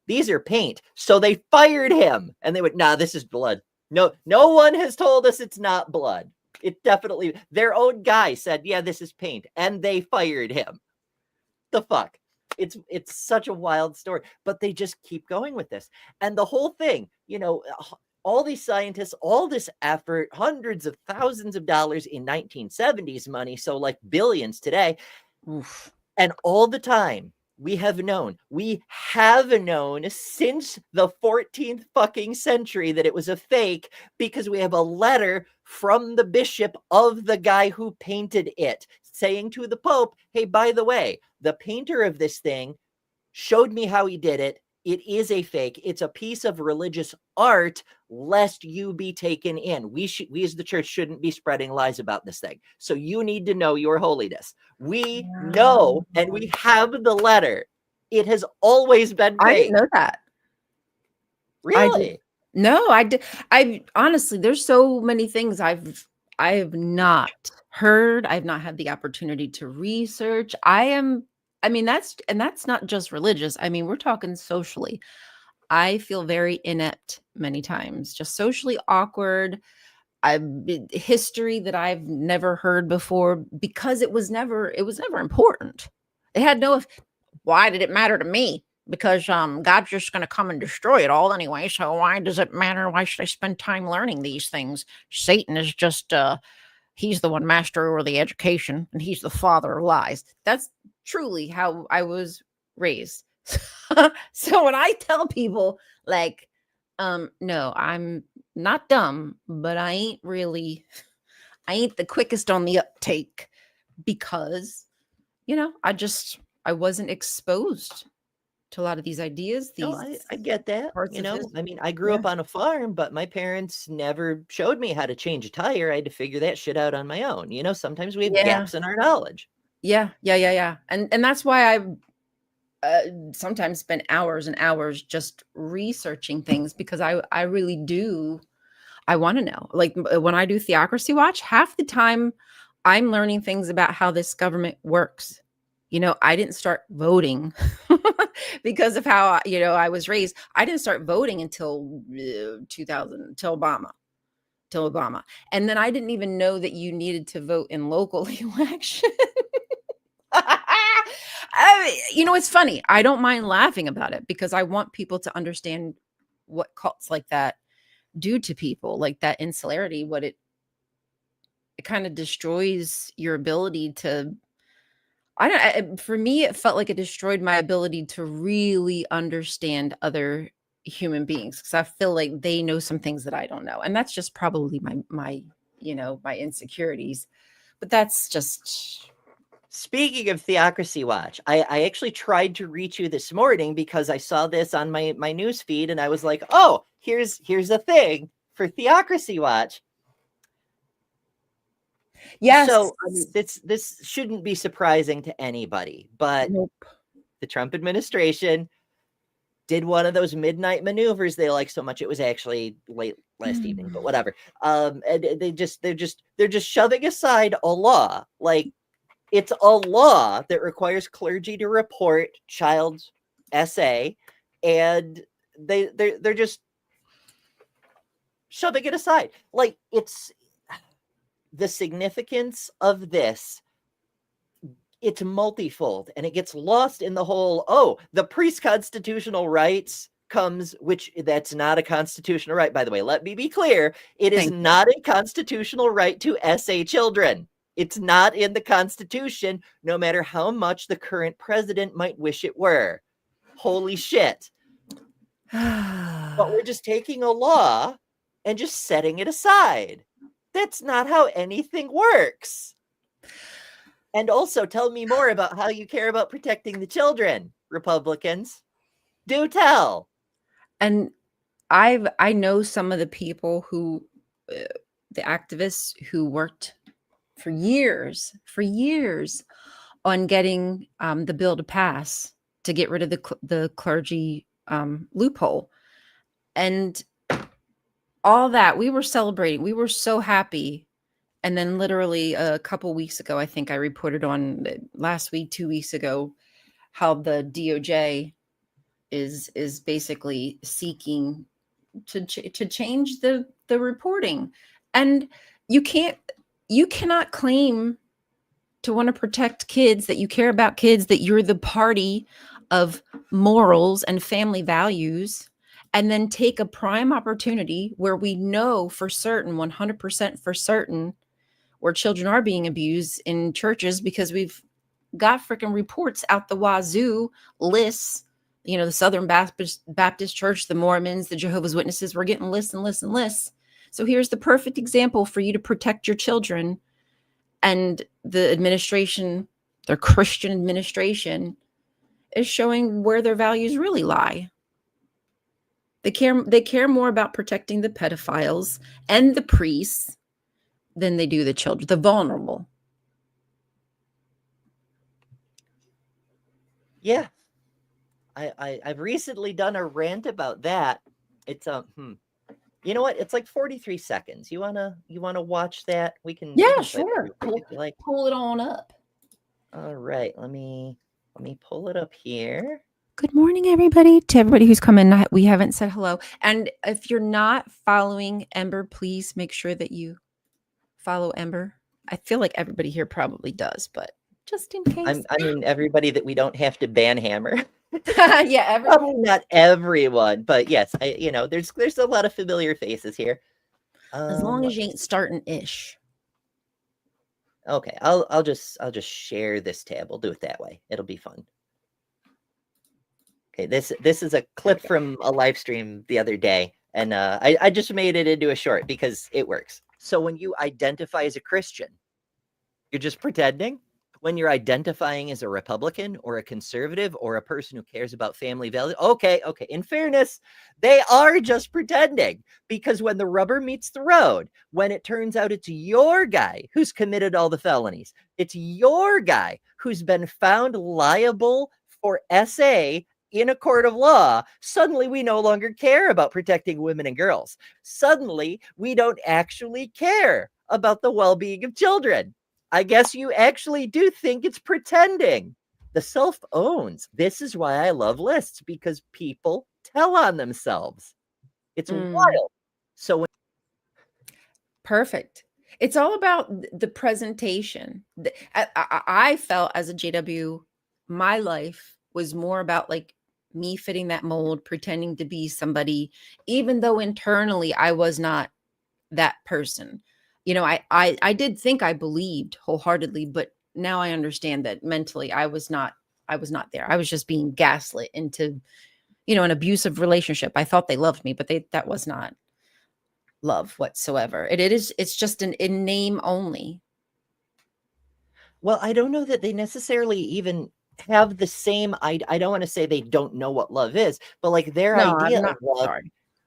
these are paint. So they fired him and they went, nah, this is blood. No one has told us it's not blood. It definitely, their own guy said, yeah, this is paint. And they fired him. The fuck? It's such a wild story, but they just keep going with this. And the whole thing, all these scientists, all this effort, hundreds of thousands of dollars in 1970s money, so like billions today. Oof. And all the time we have known since the 14th fucking century that it was a fake, because we have a letter from the bishop of the guy who painted it saying to the Pope, hey, by the way, the painter of this thing showed me how he did it. It is a fake. It's a piece of religious art, lest you be taken in. We as the church shouldn't be spreading lies about this thing. So you need to know your holiness. We know, and we have the letter. It has always been fake. I didn't know that. Really? No, I did. I honestly, there's so many things I have not heard. I've not had the opportunity to research. That's not just religious. I mean, we're talking socially. I feel very inept many times, just socially awkward. History that I've never heard before, because it was never important. It had no, why did it matter to me? Because God's just going to come and destroy it all anyway. So why does it matter? Why should I spend time learning these things? Satan is just he's the one master over the education, and he's the father of lies. That's truly how I was raised. So when I tell people like, no, I'm not dumb, but I ain't the quickest on the uptake, because, I wasn't exposed to a lot of these ideas. I get that. I mean, I grew up on a farm, but my parents never showed me how to change a tire. I had to figure that shit out on my own. Sometimes we have gaps in our knowledge. Yeah. And that's why I've sometimes spend hours and hours just researching things, because I really do. I want to know. Like when I do Theocracy Watch, half the time I'm learning things about how this government works. I didn't start voting because of how, I was raised. I didn't start voting until 2000, till Obama. And then I didn't even know that you needed to vote in local election. It's funny. I don't mind laughing about it, because I want people to understand what cults like that do to people, like that insularity, what it kind of destroys your ability to, for me, it felt like it destroyed my ability to really understand other human beings, because I feel like they know some things that I don't know. And that's just probably my insecurities, but that's just. Speaking of Theocracy Watch, I actually tried to reach you this morning because I saw this on my news feed, and I was like, oh, here's a thing for Theocracy Watch. Yes. So I mean, this shouldn't be surprising to anybody, but Nope. The Trump administration did one of those midnight maneuvers they like so much. It was actually late last evening, but whatever. And they're just shoving aside a law. Like, it's a law that requires clergy to report child SA, and they're just shoving it aside. Like, it's the significance of this. It's multifold, and it gets lost in the whole, the priest's constitutional rights comes, which that's not a constitutional right, by the way. Let me be clear. It is not a constitutional right to SA children. It's not in the Constitution, no matter how much the current president might wish it were. Holy shit. But we're just taking a law and just setting it aside. That's not how anything works. And also, tell me more about how you care about protecting the children, Republicans. Do tell. And I know some of the people who, the activists who worked for years on getting the bill to pass to get rid of the clergy loophole. And all that, we were celebrating. We were so happy. And then literally a couple weeks ago, I think I reported on last week, 2 weeks ago, how the DOJ is basically seeking to change the reporting. And you cannot claim to want to protect kids, that you care about kids, that you're the party of morals and family values, and then take a prime opportunity where we know for certain, 100% for certain, where children are being abused in churches, because we've got freaking reports out the wazoo, lists, the Southern Baptist Church, the Mormons, the Jehovah's Witnesses, we're getting lists and lists and lists. So here's the perfect example for you to protect your children. And the administration, their Christian administration, is showing where their values really lie. They care more about protecting the pedophiles and the priests than they do the children, the vulnerable. Yeah. I've recently done a rant about that. It's you know what? It's like 43 seconds. You wanna watch that? We can Sure. Pull it on up. All right, let me pull it up here. Good morning, everybody. To everybody who's come in, we haven't said hello. And if you're not following Ember, please make sure that you follow Ember. I feel like everybody here probably does, but just in case. I mean, everybody that we don't have to ban hammer. Yeah, probably not everyone, but yes, there's a lot of familiar faces here. As long as you ain't starting ish. Okay, I'll just share this tab. We'll do it that way. It'll be fun. Okay, this is a clip from a live stream the other day, and I just made it into a short because it works. So when you identify as a Christian, you're just pretending. When you're identifying as a Republican or a conservative or a person who cares about family values, okay. In fairness, they are just pretending, because when the rubber meets the road, when it turns out it's your guy who's committed all the felonies, it's your guy who's been found liable for SA in a court of law, suddenly we no longer care about protecting women and girls. Suddenly, we don't actually care about the well-being of children. I guess you actually do think it's pretending. The self owns. This is why I love lists, because people tell on themselves. It's wild. So perfect. It's all about the presentation. I felt as a JW, my life was more about like me fitting that mold, pretending to be somebody, even though internally I was not that person. I did think I believed wholeheartedly, but now I understand that mentally I was not there. I was just being gaslit into, an abusive relationship. I thought they loved me, but that was not love whatsoever. It's just in name only. Well, I don't know that they necessarily even have the same, I don't want to say they don't know what love is, but like their idea of love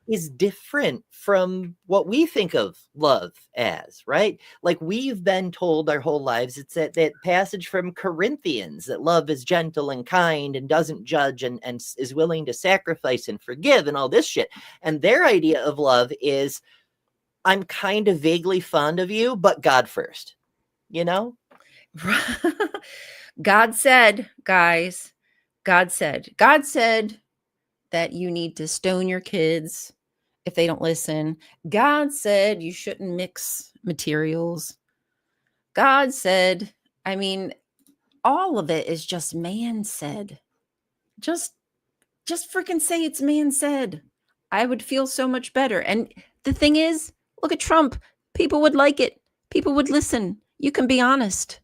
is different from what we think of love as, right? Like we've been told our whole lives, it's that passage from Corinthians, that love is gentle and kind and doesn't judge and is willing to sacrifice and forgive and all this shit. And their idea of love is, I'm kind of vaguely fond of you, but God first, God said, guys, God said that you need to stone your kids if they don't listen. God said you shouldn't mix materials. God said, all of it is just man said. Just freaking say it's man said. I would feel so much better. And the thing is, look at Trump. People would like it. People would listen. You can be honest.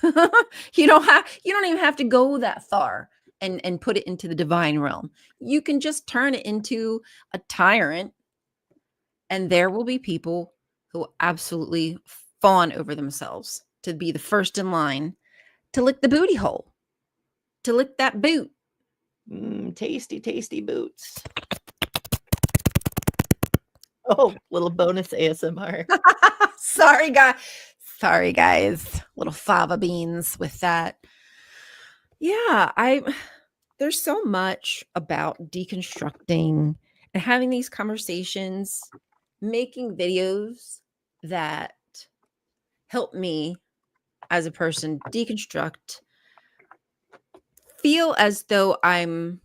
You don't even have to go that far and put it into the divine realm. You can just turn it into a tyrant, and there will be people who absolutely fawn over themselves to be the first in line to lick the booty hole, to lick that boot. Tasty, tasty boots. Oh, little bonus ASMR. Sorry, guys. Little fava beans with that. Yeah, there's so much about deconstructing and having these conversations, making videos that help me as a person deconstruct, feel as though I'm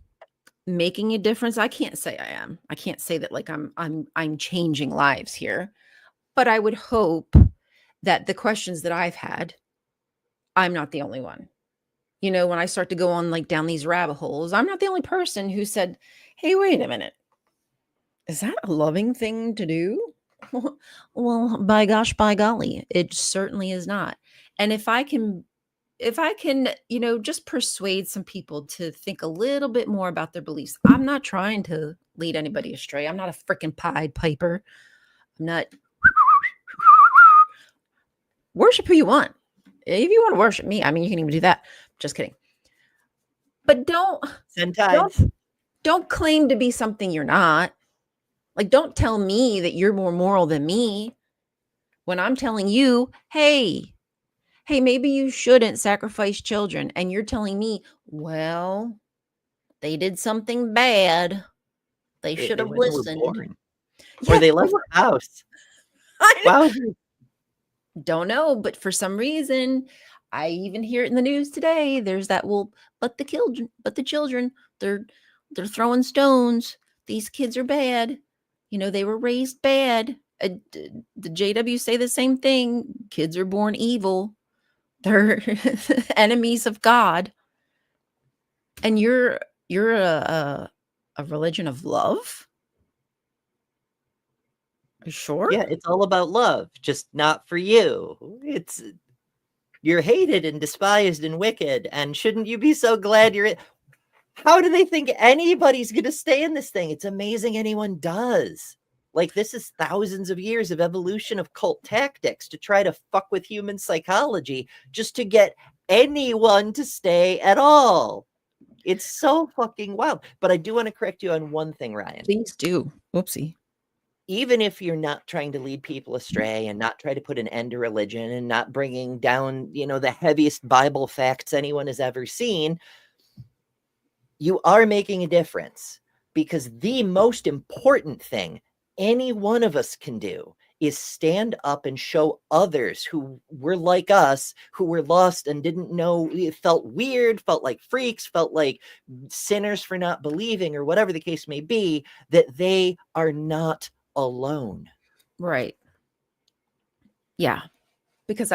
making a difference. I can't say I am. I can't say that like I'm changing lives here, but I would hope that the questions that I've had, I'm not the only one. You know, when I start to go on like down these rabbit holes, I'm not the only person who said, "Hey, wait a minute. Is that a loving thing to do?" Well, by gosh, by golly, it certainly is not. And if I can, just persuade some people to think a little bit more about their beliefs. I'm not trying to lead anybody astray. I'm not a freaking Pied Piper. I'm not worship who you want. If you want to worship me, I mean, you can even do that. Just kidding. But Send don't tithes. don't claim to be something you're not. Like, don't tell me that you're more moral than me when I'm telling you, hey, maybe you shouldn't sacrifice children. And you're telling me, well, they did something bad. They should They have went and were listened. born. Or Yeah, they they left were. the house. I Wow. don't know, but for some reason, I even hear it in the news today. There's that, well, but the children, they're throwing stones. These kids are bad. They were raised bad. The JW say the same thing. Kids are born evil. They're enemies of God. And you're a religion of love? Are you sure? Yeah, it's all about love, just not for you. You're hated and despised and wicked, and shouldn't you be so glad you're in? How do they think anybody's going to stay in this thing? It's amazing anyone does. Like, this is thousands of years of evolution of cult tactics to try to fuck with human psychology just to get anyone to stay at all. It's so fucking wild. But I do want to correct you on one thing, Ryan. Please do. Whoopsie. Even if you're not trying to lead people astray and not try to put an end to religion and not bringing down, the heaviest Bible facts anyone has ever seen, you are making a difference, because the most important thing any one of us can do is stand up and show others who were like us, who were lost and didn't know, felt weird, felt like freaks, felt like sinners for not believing, or whatever the case may be, that they are not alone. Right. Yeah. Because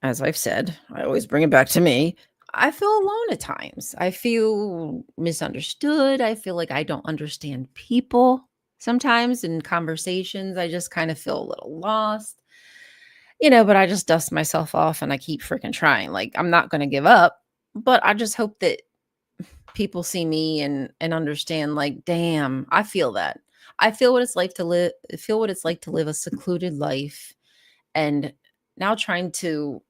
as I've said, I always bring it back to me. I feel alone at times. I feel misunderstood. I feel like I don't understand people sometimes in conversations. I just kind of feel a little lost, but I just dust myself off and I keep freaking trying. Like, I'm not going to give up, but I just hope that people see me and understand, like, damn, I feel that. I feel what it's like to live a secluded life, and now trying to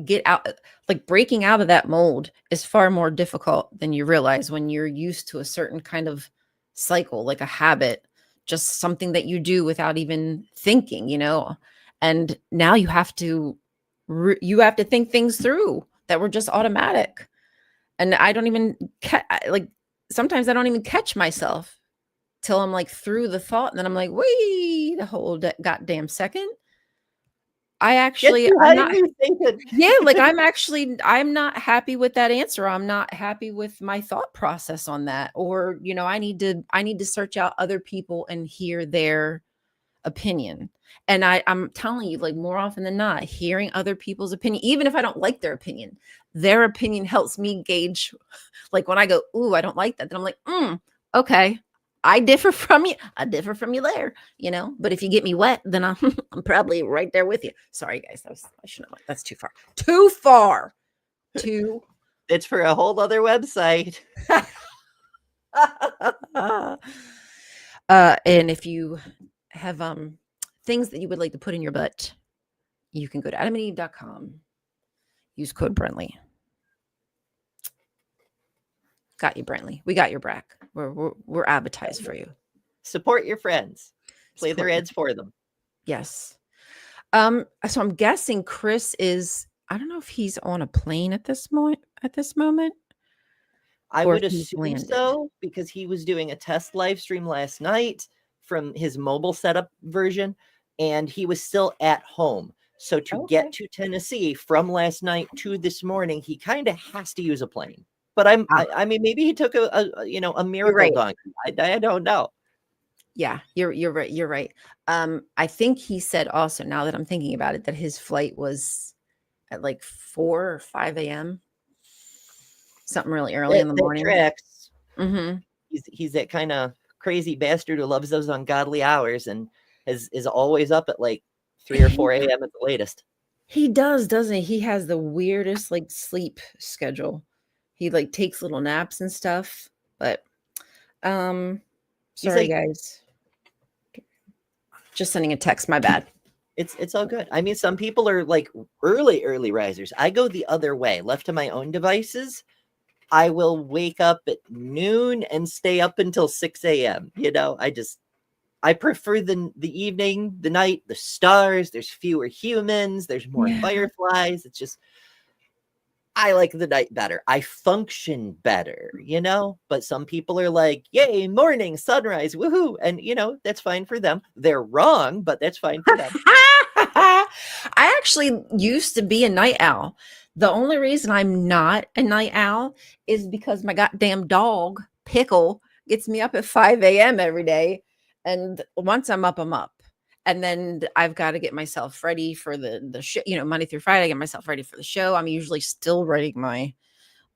get out, like breaking out of that mold is far more difficult than you realize when you're used to a certain kind of cycle, like a habit, just something that you do without even thinking. And now you have to think things through that were just automatic. And I don't even like, sometimes I don't even catch myself till I'm like through the thought, and then I'm like, wait a whole goddamn second. Get I'm behind not, me, Satan. yeah, like I'm not happy with that answer. I'm not happy with my thought process on that. Or, I need to search out other people and hear their opinion. And I'm telling you, like, more often than not, hearing other people's opinion, even if I don't like their opinion helps me gauge. Like, when I go, ooh, I don't like that, then I'm like, okay, I differ from you. I differ from you there, but if you get me wet, then I'm, I'm probably right there with you. Sorry, guys. I shouldn't have, that's too far. Too far. Too. It's for a whole other website. And if you have things that you would like to put in your butt, you can go to adamandeve.com. Use code Brentley. Got you, Brentley. We got your back. We're advertised for you. Support your friends. Play their ads for them. Yes. So I'm guessing Chris is I don't know if he's on a plane at this moment, I or if would he's assume landed. so because he was doing a test live stream last night from his mobile setup version, and he was still at home. So to get Okay. to Tennessee from last night to this morning, he kind of has to use a plane. But Ah, I mean, maybe he took a you're miracle right. donkey. I don't know. Yeah, you're right. You're right. I think he said also, now that I'm thinking about it, that his flight was at like 4 or 5 a.m., something really early in the That morning. tracks. Hmm. He's that kind of crazy bastard who loves those ungodly hours and is always up at like 3 or 4 a.m. at the latest. He does, doesn't he? He has the weirdest like sleep schedule. He like takes little naps and stuff. But um He's sorry like, guys. Just sending a text, my bad. it's all good. I mean, some people are like early risers. I go the other way. Left to my own devices, I will wake up at noon and stay up until 6 a.m. I prefer the evening, the night, the stars. There's fewer humans. There's more Yeah. fireflies. It's just I like the night better. I function better. But some people are like, yay, morning, sunrise, woohoo. And, that's fine for them. They're wrong, but that's fine for them. I actually used to be a night owl. The only reason I'm not a night owl is because my goddamn dog, Pickle, gets me up at 5 a.m. every day. And once I'm up, I'm up. And then I've got to get myself ready for the show, Monday through Friday, I get myself ready for the show. I'm usually still writing my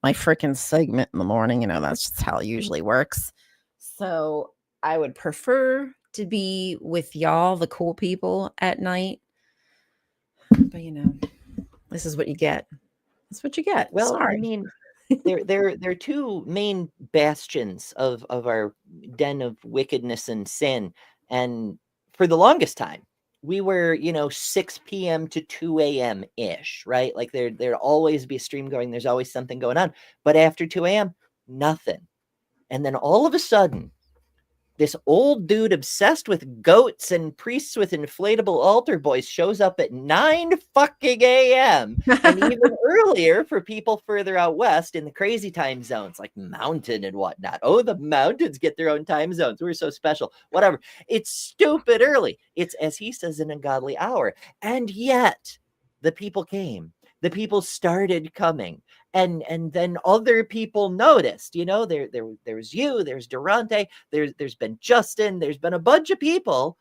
freaking segment in the morning. That's just how it usually works. So I would prefer to be with y'all, the cool people, at night. But this is what you get. That's what you get. Well, I Sorry. mean, they're two main bastions of our den of wickedness and sin. And for the longest time, we were, 6 p.m. to 2 a.m. ish, right? Like there'd always be a stream going, there's always something going on. But after 2 a.m., nothing. And then all of a sudden, this old dude obsessed with goats and priests with inflatable altar boys shows up at 9 fucking a.m. and even earlier for people further out west in the crazy time zones like mountain and whatnot. Oh, the mountains get their own time zones. We're so special. Whatever. It's stupid early. It's, as he says, an ungodly hour. And yet the people came. The people started coming. And then other people noticed, there's you, there's Durante, there's been Justin, there's been a bunch of people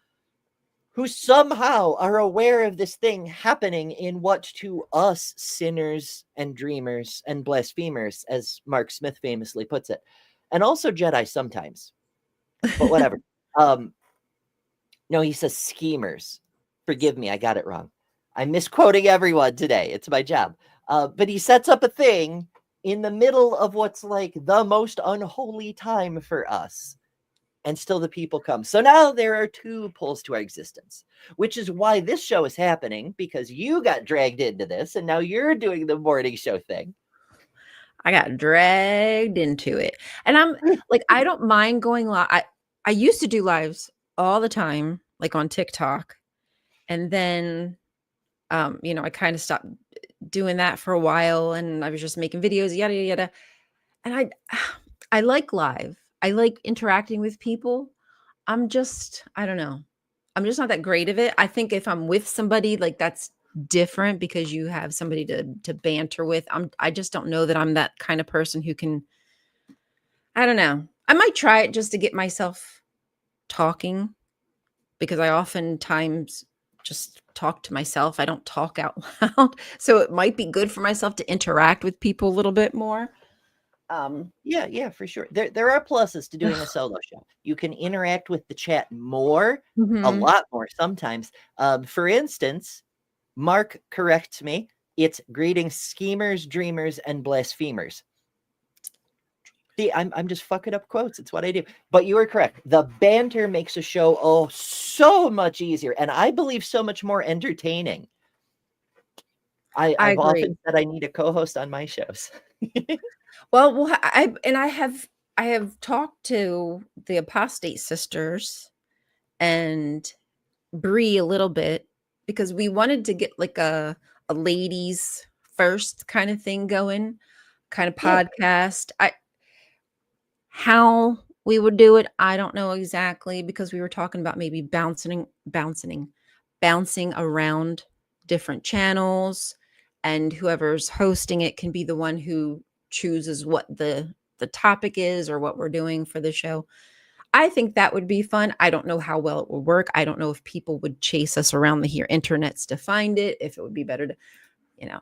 who somehow are aware of this thing happening in what to us sinners and dreamers and blasphemers, as Mark Smith famously puts it, and also Jedi sometimes, but whatever. No, he says schemers. Forgive me, I got it wrong. I'm misquoting everyone today. It's my job. But he sets up a thing in the middle of what's like the most unholy time for us. And still the people come. So now there are two poles to our existence, which is why this show is happening, because you got dragged into this and now you're doing the morning show thing. I got dragged into it. And I'm like, I don't mind going live. I used to do lives all the time, like on TikTok. And then I kind of stopped doing that for a while, and I was just making videos, yada yada yada. And I like live. I like interacting with people. I don't know. I'm just not that great of it. I think if I'm with somebody, like that's different because you have somebody to banter with. I just don't know that I'm that kind of person who can. I don't know. I might try it just to get myself talking, because I oftentimes just talk to myself. I don't talk out loud. So it might be good for myself to interact with people a little bit more. Yeah, for sure. There are pluses to doing a solo show. You can interact with the chat more, a Mhm. lot more sometimes. For instance, Mark corrects me. It's greetings, schemers, dreamers, and blasphemers. See, I'm just fucking up quotes. It's what I do. But you are correct. The banter makes a show so much easier, and I believe so much more entertaining. I I've agree. often said I need a co-host on my shows. Well, I have talked to the apostate sisters and Bree a little bit, because we wanted to get like a ladies first kind of thing going, kind of podcast. How we would do it, I don't know exactly, because we were talking about maybe bouncing around different channels, and whoever's hosting it can be the one who chooses what the topic is or what we're doing for the show. I think that would be fun. I don't know how well it will work. I don't know if people would chase us around the here internets to find it, if it would be better to,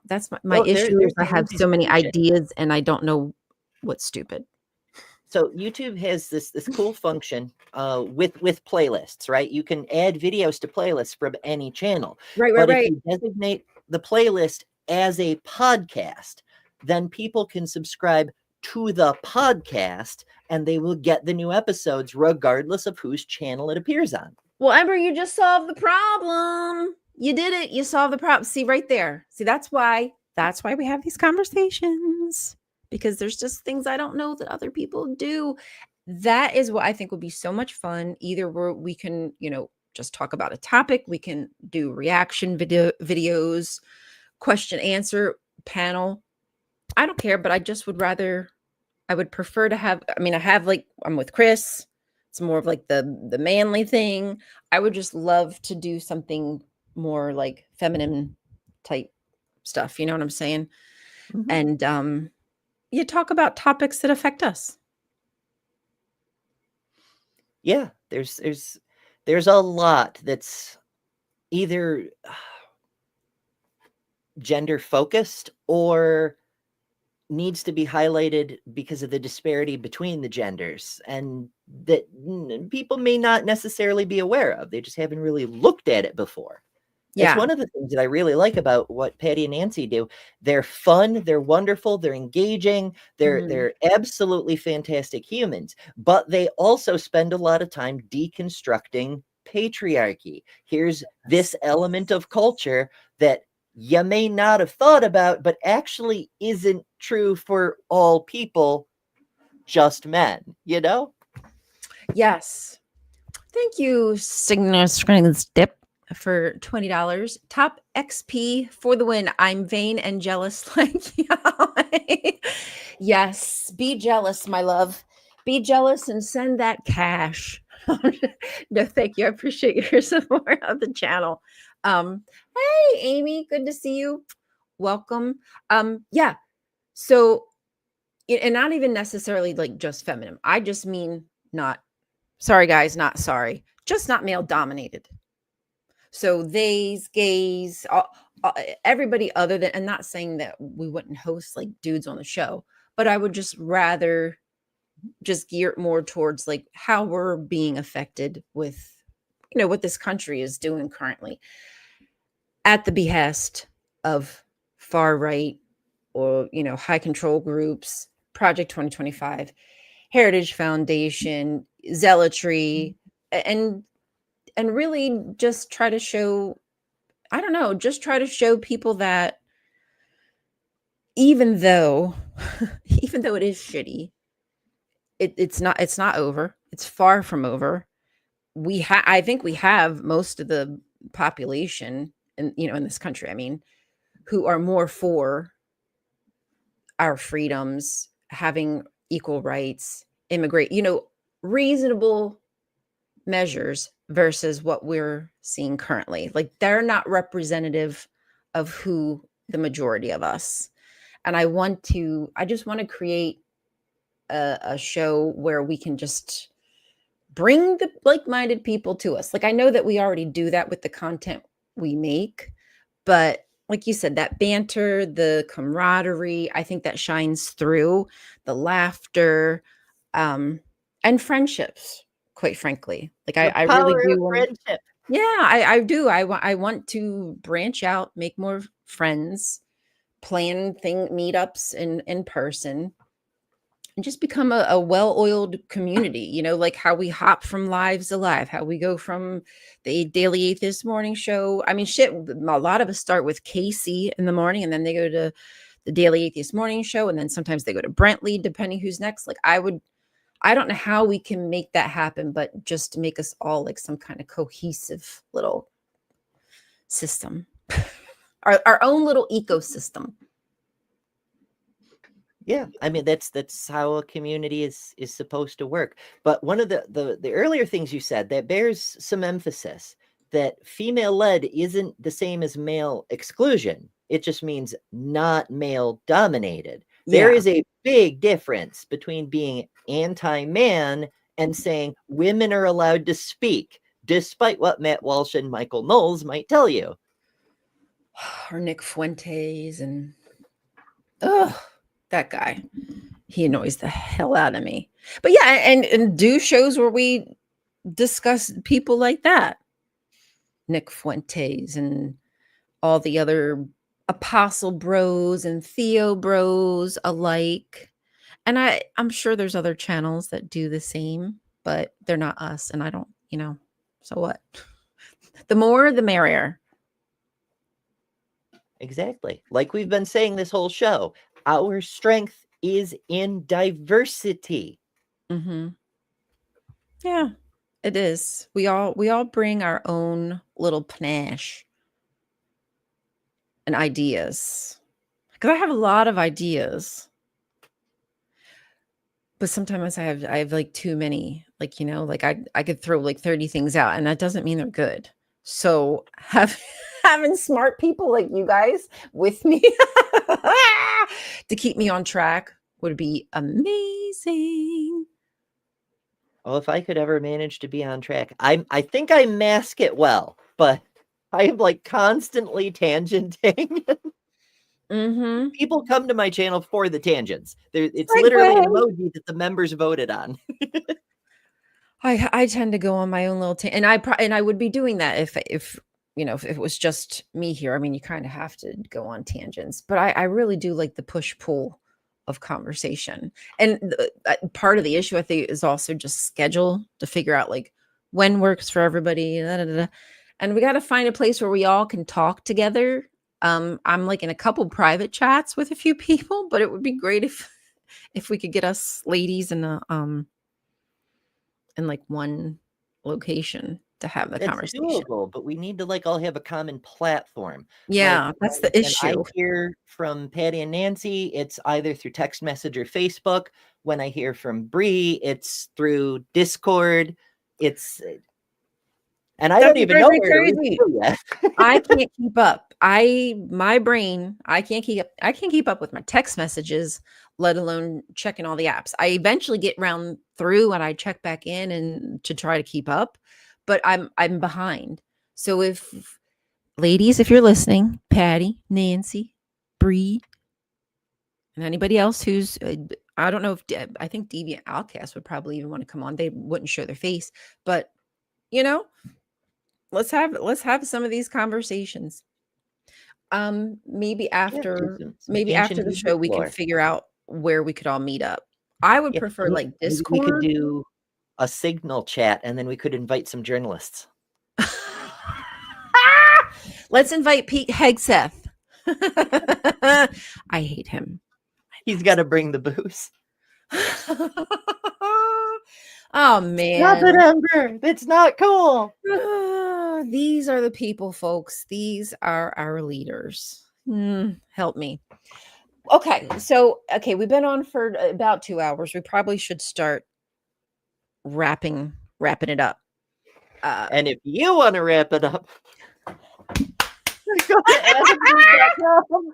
that's my Well, issue is there's I an have easy so many solution. ideas and I don't know what's stupid. So YouTube has this cool function with playlists, right? You can add videos to playlists from any channel. But if you designate the playlist as a podcast, then people can subscribe to the podcast and they will get the new episodes regardless of whose channel it appears on. Well, Ember, you just solved the problem. You did it. You solved the problem. See right there. See, that's why we have these conversations, because there's just things I don't know that other people do. That is what I think would be so much fun. Either we can, just talk about a topic. We can do reaction videos, question answer panel. I don't care, but I just would rather, I would prefer to have, I'm with Chris. It's more of like the manly thing. I would just love to do something more like feminine type stuff. You know what I'm saying? Mm-hmm. And you talk about topics that affect us. Yeah, there's a lot that's either gender focused or needs to be highlighted because of the disparity between the genders, and that people may not necessarily be aware of. They just haven't really looked at it before. It's one of the things that I really like about what Patty and Nancy do. They're fun, they're wonderful, they're engaging, they're absolutely fantastic humans, but they also spend a lot of time deconstructing patriarchy. Here's this element of culture that you may not have thought about, but actually isn't true for all people, just men, Yes. Thank you, Signature Dip, for $20. Top XP for the win. I'm vain and jealous like y'all. Yes, be jealous, my love. Be jealous and send that cash. No, thank you. I appreciate your support of the channel. Hey, Amy, good to see you. Welcome. Yeah. So, and not even necessarily like just feminine. I just mean not sorry, guys, not sorry. Just not male dominated. So theys, gays, everybody other than, and not saying that we wouldn't host like dudes on the show, but I would just rather just gear it more towards like how we're being affected with, what this country is doing currently at the behest of far right or, high control groups, Project 2025, Heritage Foundation, Zealotry, and really just try to show, I don't know, just try to show people that even though it is shitty, it's not over. It's far from over. I think we have most of the population in this country, who are more for our freedoms, having equal rights, immigrate, reasonable measures versus what we're seeing currently. Like they're not representative of who the majority of us. And I just want to create a show where we can just bring the like-minded people to us. Like I know that we already do that with the content we make, but like you said, that banter, the camaraderie, I think that shines through, the laughter, and friendships, quite frankly. Like The I really power of do. friendship. Yeah, I do. I want to branch out, make more friends, plan meetups in person, and just become a well-oiled community, like how we hop from lives to live, how we go from the Daily Atheist morning show. Shit, a lot of us start with Casey in the morning and then they go to the Daily Atheist morning show. And then sometimes they go to Brentley, depending who's next. Like I don't know how we can make that happen, but just to make us all like some kind of cohesive little system, our own little ecosystem. Yeah, I mean that's how a community is supposed to work. But one of the earlier things you said that bears some emphasis, that female led isn't the same as male exclusion. It just means not male dominated. There Yeah. is a big difference between being anti-man and saying women are allowed to speak, despite what Matt Walsh and Michael Knowles might tell you. Or Nick Fuentes and that guy. He annoys the hell out of me. But yeah, and do shows where we discuss people like that. Nick Fuentes and all the other apostle bros and Theo bros alike. And I'm sure there's other channels that do the same, but they're not us. And I don't, so what? The more, the merrier. Exactly. Like we've been saying this whole show, our strength is in diversity. Mm-hmm. Yeah, it is. We all bring our own little panache and ideas. Because I have a lot of ideas, but sometimes I have like too many. Like, like I could throw like 30 things out, and that doesn't mean they're good. So having smart people like you guys with me to keep me on track would be amazing. Oh, if I could ever manage to be on track. I think I mask it well, but I am like constantly tangenting. Mm-hmm. People come to my channel for the tangents. It's Like, literally an well, emoji that the members voted on. I tend to go on my own little and I would be doing that if if it was just me here. I mean, you kind of have to go on tangents, but I really do like the push pull of conversation. And part of the issue I think is also just schedule to figure out like when works for everybody. Da, da, da, da. And we got to find a place where we all can talk together. I'm like in a couple private chats with a few people, but it would be great if we could get us ladies in like one location to have the It's conversation. doable, but we need to like all have a common platform. Yeah, Like that's the when I issue. hear from Patty and Nancy, it's either through text message or Facebook. When I hear from Bree, it's through Discord. It's and I don't That's even know very where to reach crazy. you yet. I can't keep up. My brain, I can't keep up with my text messages, let alone checking all the apps. I eventually get round through and I check back in and to try to keep up, but I'm behind. So if ladies, if you're listening, Patty, Nancy, Bree, and anybody else who's I don't know if I think Deviant Outcast would probably even want to come on. They wouldn't show their face, but you know, let's have some of these conversations. Maybe Yeah, do after some ancient the Hebrew show we can lore. figure out where we could all meet up. I would Yeah, prefer like maybe we could Discord. do a signal chat, and then we could invite some journalists. Let's invite Pete Hegseth. I hate him. He's got to bring the booze. Oh Stop man. it, Ember. That's not cool. These are the people, folks. These are our leaders. Help me. Okay, so we've been on for about 2 hours. We probably should start wrapping it up. And if you want to wrap it up, go to AdamandEve.com.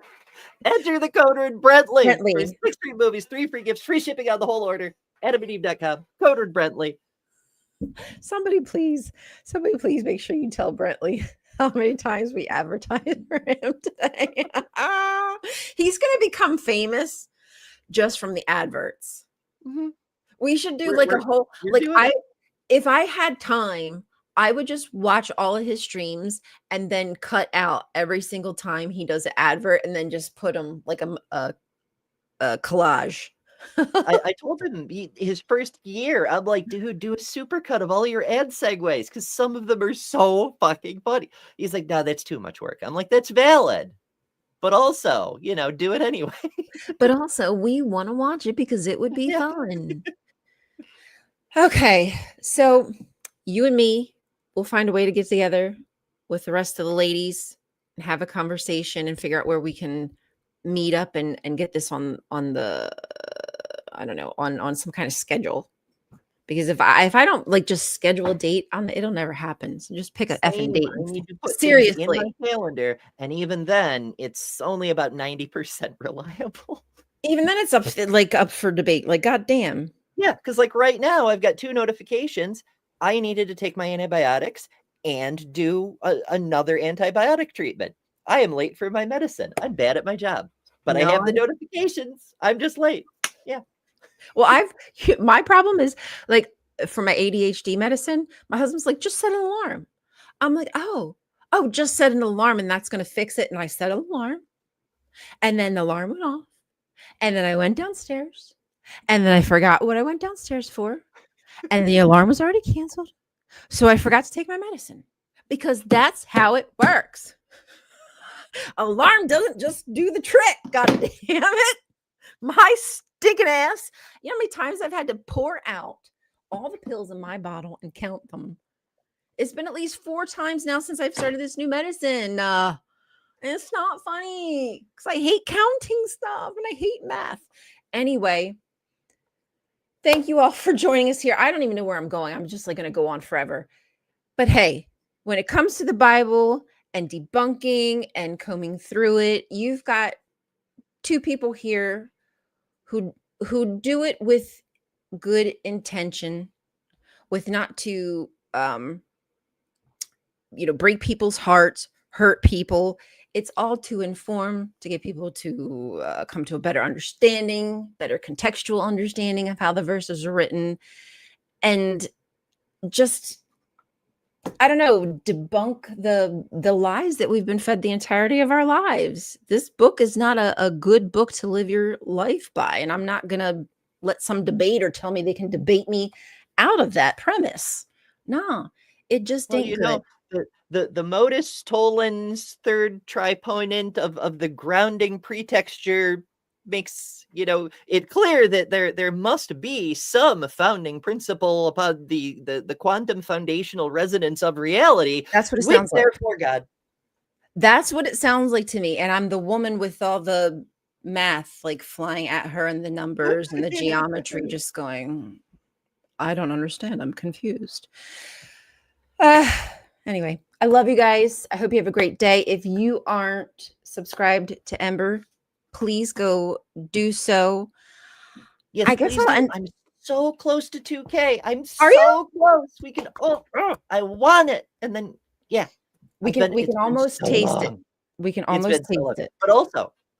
Enter the code word Brentley for 6 free movies, 3 free gifts, free shipping on the whole order. AdamandEve.com. Code word Brentley. Somebody please make sure you tell Brentley how many times we advertised for him today. He's going to become famous just from the adverts. Mm-hmm. We should do a whole if I had time, I would just watch all of his streams and then cut out every single time he does an advert and then just put him like a collage. I told him his first year, I'm like, dude, do a supercut of all your ad segues because some of them are so fucking funny. He's like, no, that's too much work. I'm like, that's valid. But also, do it anyway. But also, we want to watch it because it would be fun. Okay, so you and me will find a way to get together with the rest of the ladies and have a conversation and figure out where we can meet up and get this on the I don't know, on some kind of schedule. Because if I don't like just schedule a date on it'll never happen. So just pick a effing Same. date. I need to put things in my Seriously. calendar, and even then, it's only about 90% reliable. Even then it's up for debate. Like, goddamn. Yeah, because like right now, I've got 2 notifications. I needed to take my antibiotics and do another antibiotic treatment. I am late for my medicine. I'm bad at my job, but I No, have the notifications. I'm just late. Yeah. well, my problem is like for my ADHD medicine, my husband's like, just set an alarm. I'm like, oh, just set an alarm and that's gonna fix it. And I set an alarm, and then the alarm went off, and then I went downstairs, and then I forgot what I went downstairs for, and the alarm was already canceled. So I forgot to take my medicine because that's how it works. Alarm doesn't just do the trick. God damn it. My stinking ass. You know how many times I've had to pour out all the pills in my bottle and count them? It's been at least 4 times now since I've started this new medicine. It's not funny because I hate counting stuff and I hate math. Anyway, thank you all for joining us here. I don't even know where I'm going. I'm just like going to go on forever. But hey, when it comes to the Bible and debunking and combing through it, you've got 2 people here who do it with good intention, with not to break people's hearts, hurt people. It's all to inform, to get people to come to a better understanding, better contextual understanding of how the verses are written, and just, I don't know, debunk the lies that we've been fed the entirety of our lives. This book is not a good book to live your life by, and I'm not gonna let some debater tell me they can debate me out of that premise. No, it just Well, ain't good. the modus tollens third triponent of the grounding pretexture makes it clear that there must be some founding principle upon the quantum foundational resonance of reality, That's what it which sounds like. therefore God. That's what it sounds like to me. And I'm the woman with all the math like flying at her and the numbers and the geometry just going, I don't understand. I'm confused. Uh, anyway, I love you guys. I hope you have a great day. If you aren't subscribed to Ember, please go do so. Yes, I guess please do. I'll end. I'm so close to 2K. I'm Are you? so close. We can. I want it. And then yeah, We it's can been almost so taste it. long. We can It's almost been so taste long. it. But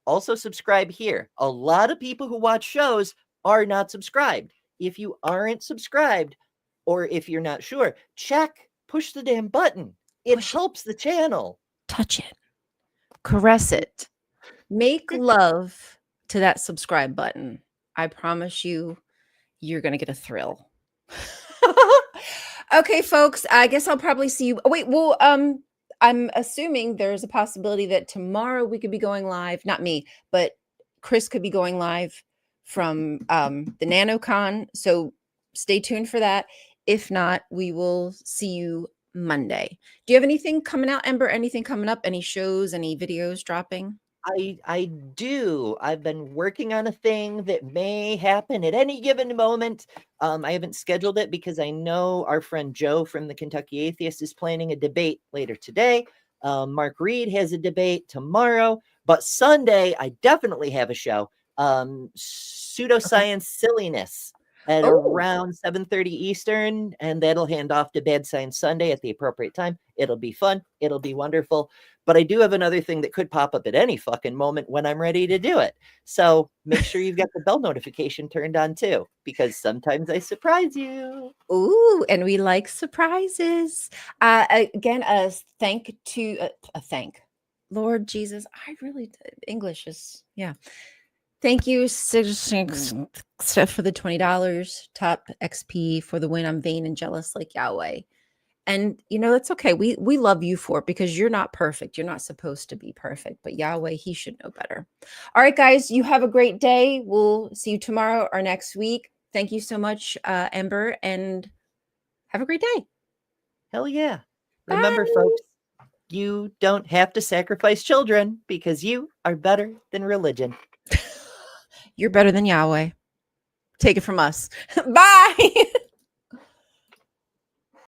also subscribe here. A lot of people who watch shows are not subscribed. If you aren't subscribed, or if you're not sure, push the damn button. It helps the channel. Touch it. Caress it. Make love to that subscribe button. I promise you, you're going to get a thrill. Okay, folks, I guess I'll probably see you. Oh, wait, well, I'm assuming there's a possibility that tomorrow we could be going live. Not me, but Chris could be going live from the NanoCon. So stay tuned for that. If not, we will see you Monday. Do you have anything coming out, Ember? Anything coming up? Any shows, any videos dropping? I do. I've been working on a thing that may happen at any given moment. I haven't scheduled it because I know our friend Joe from the Kentucky Atheist is planning a debate later today. Mark Reed has a debate tomorrow, but Sunday I definitely have a show. Pseudoscience Silliness at Oh, around 7:30 Eastern, and that'll hand off to Bad Science Sunday at the appropriate time. It'll be fun. It'll be wonderful. But I do have another thing that could pop up at any fucking moment when I'm ready to do it. So make sure you've got the bell notification turned on too, because sometimes I surprise you. ooh, and we like surprises. Again, a thank. Lord Jesus, I really English is Thank you, for the $20. Top XP for the win. I'm vain and jealous like Yahweh. And it's okay. We love you for it because you're not perfect. You're not supposed to be perfect, but Yahweh, he should know better. All right, guys, you have a great day. We'll see you tomorrow or next week. Thank you so much, Ember, and have a great day. Hell yeah. Bye. Remember, folks, you don't have to sacrifice children because you are better than religion. You're better than Yahweh. Take it from us. Bye.